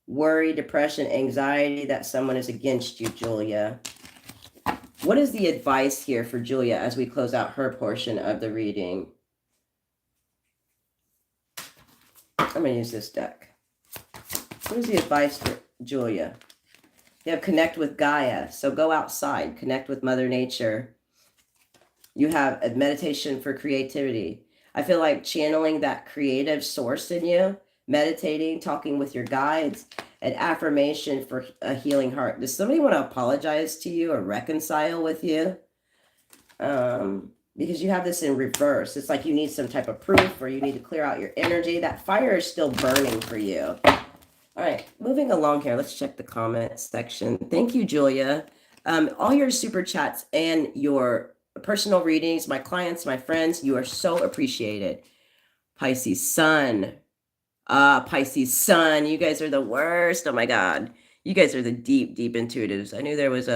worry, depression, anxiety that someone is against you, Julia. What is the advice here for Julia as we close out her portion of the reading? I'm going to use this deck. What is the advice for Julia? You have connect with Gaia. So go outside, connect with Mother Nature. You have a meditation for creativity. I feel like channeling that creative source in you, meditating, talking with your guides, an affirmation for a healing heart. Does somebody want to apologize to you or reconcile with you? Because you have this in reverse. It's like you need some type of proof or you need to clear out your energy. That fire is still burning for you. All right, moving along here. Let's check the comment section. Thank you, Julia. All your super chats and your personal readings, my clients, my friends, you are so appreciated. Pisces Sun. Pisces Sun. You guys are the worst. Oh my God. You guys are the deep, deep intuitives. I knew there was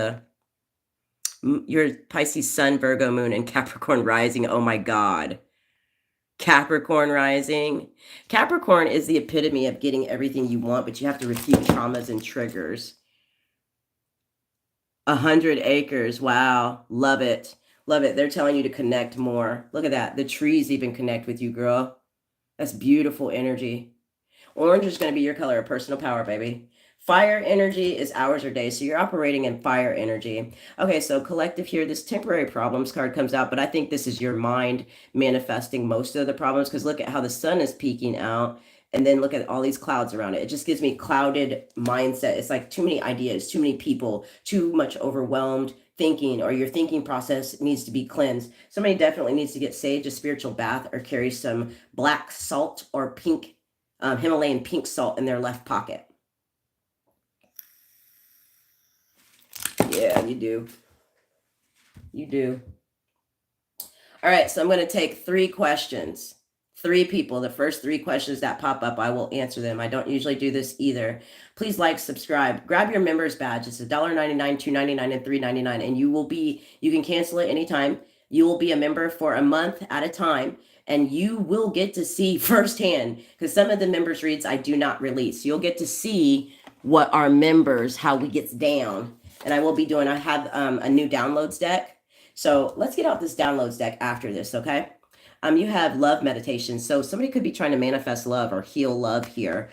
your Pisces Sun, Virgo Moon, and Capricorn Rising. Oh my God. Capricorn rising. Capricorn is the epitome of getting everything you want, but you have to refute traumas and triggers. 100 acres. Wow. Love it. Love it. They're telling you to connect more. Look at that. The trees even connect with you, girl. That's beautiful energy. Orange is going to be your color of personal power, baby. Fire energy is hours or days. So you're operating in fire energy. Okay, so collective here, this temporary problems card comes out, but I think this is your mind manifesting most of the problems because look at how the sun is peeking out and then look at all these clouds around it. It just gives me clouded mindset. It's like too many ideas, too many people, too much overwhelmed thinking, or your thinking process needs to be cleansed. Somebody definitely needs to get sage, a spiritual bath, or carry some black salt or pink, Himalayan pink salt in their left pocket. Yeah, you do. You do. All right, so I'm going to take 3 questions. 3 people. The first 3 questions that pop up, I will answer them. I don't usually do this either. Please like, subscribe, grab your members badge. It's $1.99, $2.99, and $3.99, and you can cancel it anytime. You will be a member for a month at a time, and you will get to see firsthand, because some of the members reads I do not release. You'll get to see what our members, how we gets down. And I will be doing, I have a new downloads deck. So let's get out this downloads deck after this, okay? You have love meditation. So somebody could be trying to manifest love or heal love here.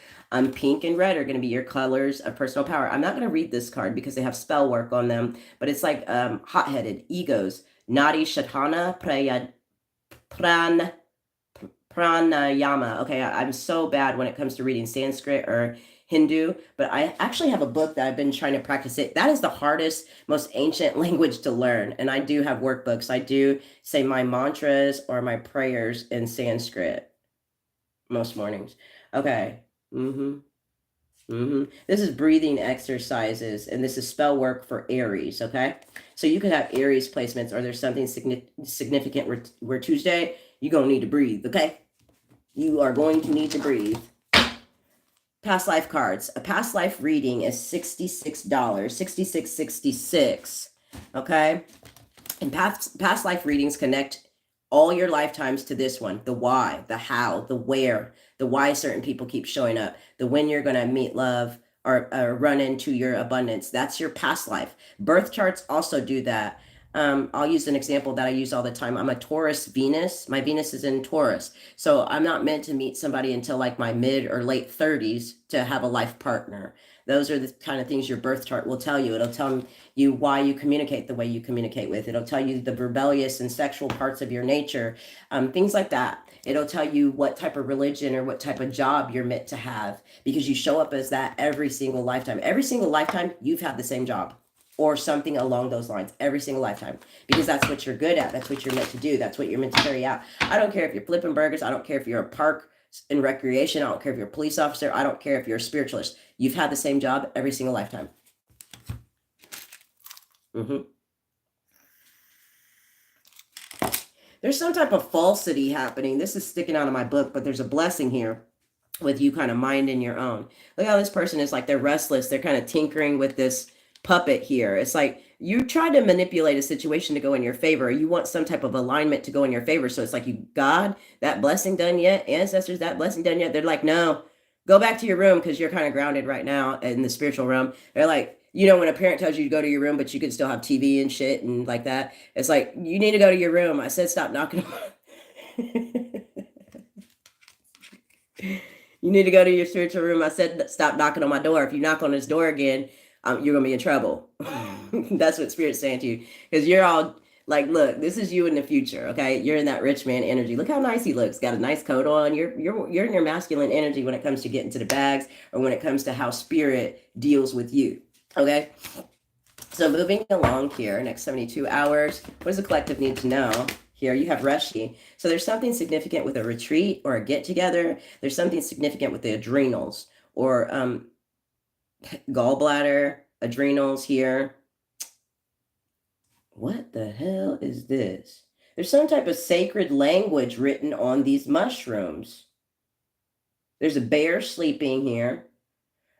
Pink and red are going to be your colors of personal power. I'm not going to read this card because they have spell work on them, but it's like hot-headed, egos, Nadi Shatana Pranayama. Okay, I'm so bad when it comes to reading Sanskrit or Hindu, but I actually have a book that I've been trying to practice it. That is the hardest, most ancient language to learn. And I do have workbooks. I do say my mantras or my prayers in Sanskrit most mornings. Okay. This is breathing exercises, and this is spell work for Aries, okay? So you could have Aries placements, or there's something significant where Tuesday, you're going to need to breathe, okay? You are going to need to breathe. Past life cards. A past life reading is $66, $66.66. Okay. And past life readings connect all your lifetimes to this one. The why, the how, the where, the why certain people keep showing up, the when you're going to meet love or run into your abundance. That's your past life. Birth charts also do that. I'll use an example that I use all the time. I'm a Taurus Venus. My Venus is in Taurus. So I'm not meant to meet somebody until like my mid or late 30s to have a life partner. Those are the kind of things your birth chart will tell you. It'll tell you why you communicate the way you communicate with. It'll tell you the rebellious and sexual parts of your nature, things like that. It'll tell you what type of religion or what type of job you're meant to have, because you show up as that every single lifetime. Every single lifetime, you've had the same job or something along those lines every single lifetime, because that's what you're good at. That's what you're meant to do. That's what you're meant to carry out. I don't care if you're flipping burgers. I don't care if you're a park and recreation. I don't care if you're a police officer. I don't care if you're a spiritualist. You've had the same job every single lifetime. There's some type of falsity happening. This is sticking out of my book, but there's a blessing here with you kind of minding your own. Look how this person is like, they're restless. They're kind of tinkering with this puppet here. It's like you try to manipulate a situation to go in your favor. You want some type of alignment to go in your favor. So it's like, you, God, that blessing done yet? Ancestors, that blessing done yet? They're like, no, go back to your room, because you're kind of grounded right now in the spiritual realm. They're like, you know, when a parent tells you to go to your room, but you can still have TV and shit and like that, it's like, you need to go to your room. I said, stop knocking on. You need to go to your spiritual room. I said, stop knocking on my door. If you knock on this door again, you're going to be in trouble. That's what Spirit's saying to you. Because you're all like, look, this is you in the future, okay? You're in that rich man energy. Look how nice he looks. Got a nice coat on. You're in your masculine energy when it comes to getting to the bags, or when it comes to how Spirit deals with you, okay? So moving along here, next 72 hours, what does the collective need to know? Here you have Reshi. So there's something significant with a retreat or a get-together. There's something significant with the adrenals, or gallbladder, adrenals here. What the hell is this? There's some type of sacred language written on these mushrooms. There's a bear sleeping here.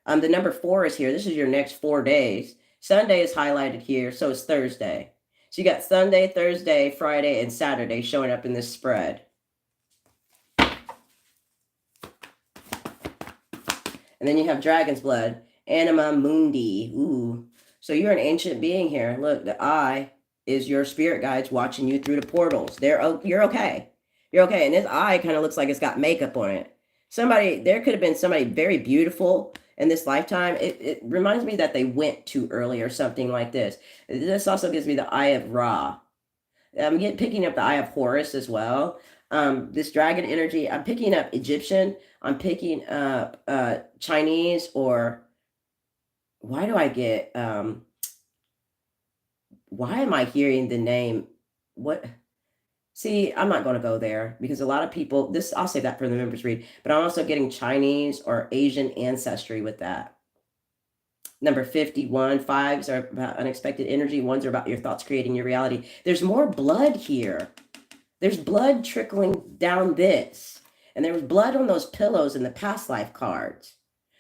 The number 4 is here. This is your next 4 days. Sunday is highlighted here, so it's Thursday. So you got Sunday, Thursday, Friday, and Saturday showing up in this spread. And then you have Dragon's Blood, Anima Mundi. Ooh. So you're an ancient being here. Look, the eye is your spirit guides watching you through the portals. You're okay. You're okay. And this eye kind of looks like it's got makeup on it. There could have been somebody very beautiful in this lifetime. It reminds me that they went too early or something like this. This also gives me the Eye of Ra. I'm picking up the Eye of Horus as well. This dragon energy, I'm picking up Egyptian. I'm picking up Chinese, or why do I get, why am I hearing the name? What? See, I'm not going to go there, because a lot of people, I'll save that for the members read, but I'm also getting Chinese or Asian ancestry with that. Number 51, 5s are about unexpected energy. 1s are about your thoughts creating your reality. There's more blood here. There's blood trickling down this. And there was blood on those pillows in the past life cards.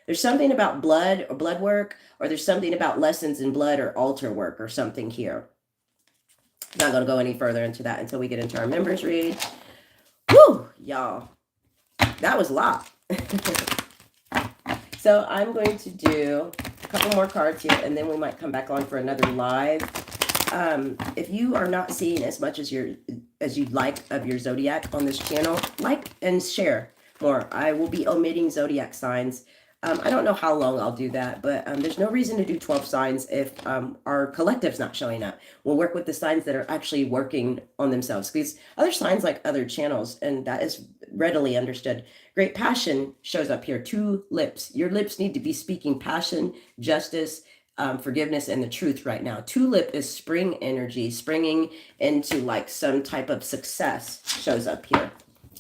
There's something about blood or blood work, or there's something about lessons in blood or altar work or something here. Not going to go any further into that until we get into our members read. Woo, y'all. That was a lot. So I'm going to do a couple more cards here, and then we might come back on for another live. If you are not seeing as much as you'd like of your zodiac on this channel, like and share more. I will be omitting zodiac signs. I don't know how long I'll do that, but there's no reason to do 12 signs if our collective's not showing up. We'll work with the signs that are actually working on themselves, because other signs like other channels, and that is readily understood. Great passion shows up here. 2 lips. Your lips need to be speaking passion, justice, forgiveness, and the truth right now. 2 lip is spring energy, springing into like some type of success shows up here.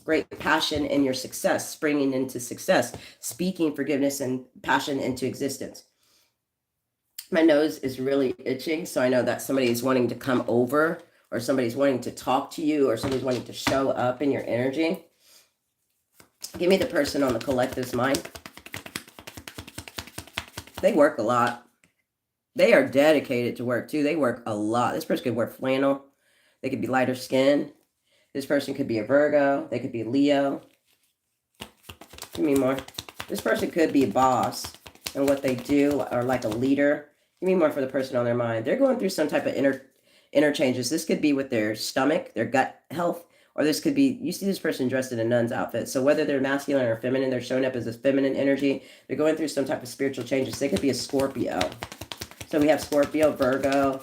Great passion in your success, springing into success, speaking forgiveness and passion into existence. My nose is really itching, so I know that somebody is wanting to come over, or somebody's wanting to talk to you, or somebody's wanting to show up in your energy. Give me the person on the collective's mind. They work a lot. They are dedicated to work too. They work a lot. This person could wear flannel. They could be lighter skin. This person could be a Virgo. They could be Leo. Give me more. This person could be a boss, and what they do, or like a leader. Give me more for the person on their mind. They're going through some type of interchanges. This could be with their stomach, their gut health, or this could be, you see this person dressed in a nun's outfit. So whether they're masculine or feminine, they're showing up as a feminine energy. They're going through some type of spiritual changes. They could be a Scorpio. So we have Scorpio, Virgo.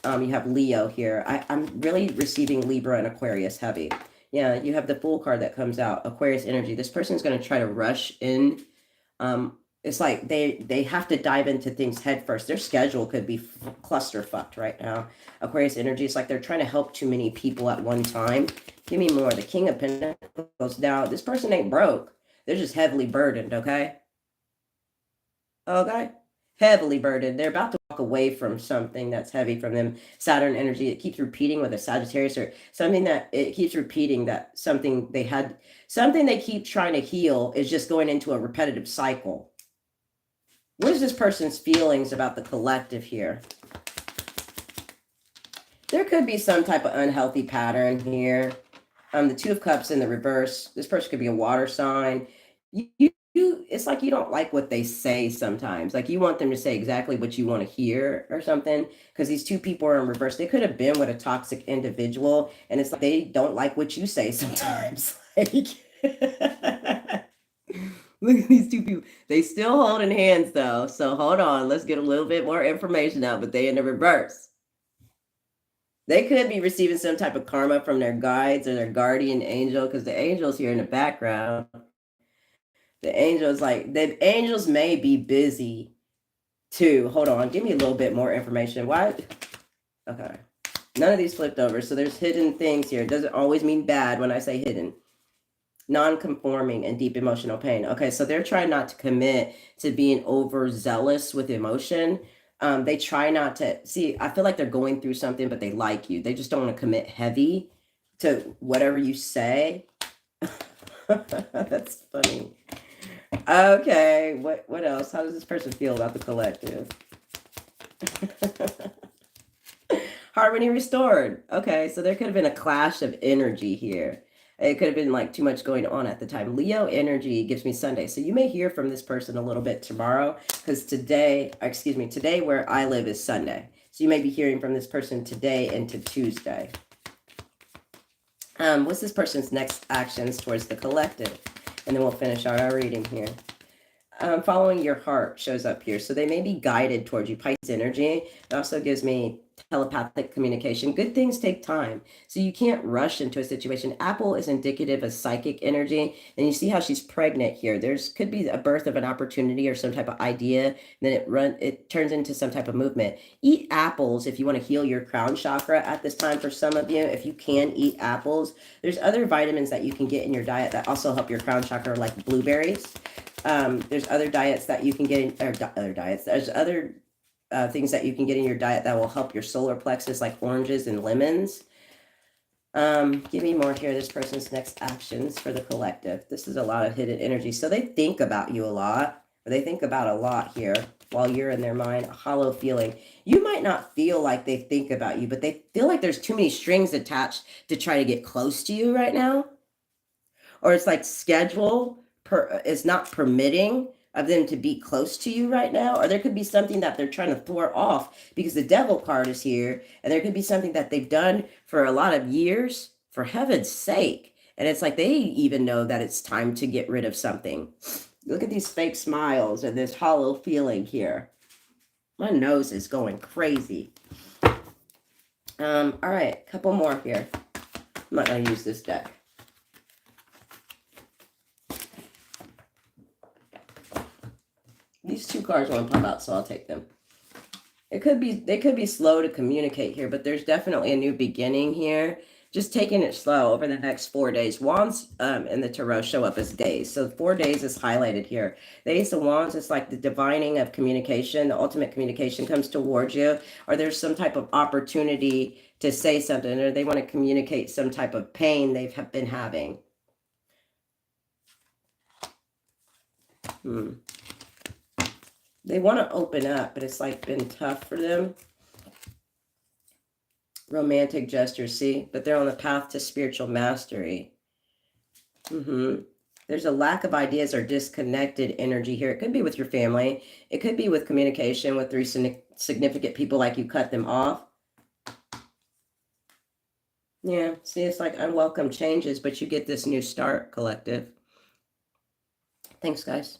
You have Leo here. I'm really receiving Libra and Aquarius heavy. Yeah, you have the Fool card that comes out, Aquarius energy. This person's going to try to rush in. It's like they have to dive into things head first. Their schedule could be cluster fucked right now. Aquarius energy, it's like they're trying to help too many people at one time. Give me more. The King of Pentacles. Now, this person ain't broke. They're just heavily burdened, okay? Okay? Heavily burdened. They're about to walk away from something that's heavy from them. Saturn energy, it keeps repeating with a Sagittarius, or something that it keeps repeating, that something they keep trying to heal is just going into a repetitive cycle. What is this person's feelings about the collective here? There could be some type of unhealthy pattern here. The Two of Cups in the reverse. This person could be a water sign. It's like you don't like what they say sometimes. Like you want them to say exactly what you want to hear or something. Because these two people are in reverse. They could have been with a toxic individual, and it's like they don't like what you say sometimes. Like, look at these two people. They still holding hands though. So hold on. Let's get a little bit more information out. But they in the reverse. They could be receiving some type of karma from their guides or their guardian angel, because the angel's here in the background. The angels may be busy too. Hold on, give me a little bit more information. Why? Okay. None of these flipped over. So there's hidden things here. It doesn't always mean bad when I say hidden. Non-conforming and deep emotional pain. Okay, so they're trying not to commit to being overzealous with emotion. They try not to see. I feel like they're going through something, but they like you. They just don't want to commit heavy to whatever you say. That's funny. Okay, what else? How does this person feel about the collective? Harmony restored. Okay, so there could have been a clash of energy here. It could have been like too much going on at the time. Leo energy gives me Sunday. So you may hear from this person a little bit tomorrow, because today where I live is Sunday. So you may be hearing from this person today into Tuesday. What's this person's next actions towards the collective? And then we'll finish out our reading here. Following your heart shows up here. So they may be guided towards you. Pisces energy. It also gives me telepathic communication. Good things take time. So you can't rush into a situation. Apple is indicative of psychic energy. And you see how she's pregnant here. There's could be a birth of an opportunity or some type of idea. And then it turns into some type of movement. Eat apples if you want to heal your crown chakra at this time. For some of you, if you can eat apples, there's other vitamins that you can get in your diet that also help your crown chakra, like blueberries. There's other diets that you can get in, or other diets. There's other things that you can get in your diet that will help your solar plexus, like oranges and lemons. Give me more here. This person's next actions for the collective. This is a lot of hidden energy. So they think about you a lot, or they think about a lot here while you're in their mind. A hollow feeling. You might not feel like they think about you, but they feel like there's too many strings attached to try to get close to you right now. Or it's like schedule is not permitting of them to be close to you right now. Or there could be something that they're trying to thwart off because the devil card is here. And there could be something that they've done for a lot of years, for heaven's sake. And it's like they even know that it's time to get rid of something. Look at these fake smiles and this hollow feeling here. My nose is going crazy. All right, a couple more here. I'm not going to use this deck. These two cards want to pop out, so I'll take them. They could be slow to communicate here, but there's definitely a new beginning here. Just taking it slow over the next 4 days. Wands in the tarot show up as days. So 4 days is highlighted here. The Ace of Wands is like the divining of communication. The ultimate communication comes towards you, or there's some type of opportunity to say something, or they want to communicate some type of pain they've been having. They want to open up, but it's like been tough for them. Romantic gestures, see? But they're on the path to spiritual mastery. There's a lack of ideas or disconnected energy here. It could be with your family. It could be with communication with 3 significant people, like you cut them off. Yeah, see, it's like unwelcome changes, but you get this new start, collective. Thanks, guys.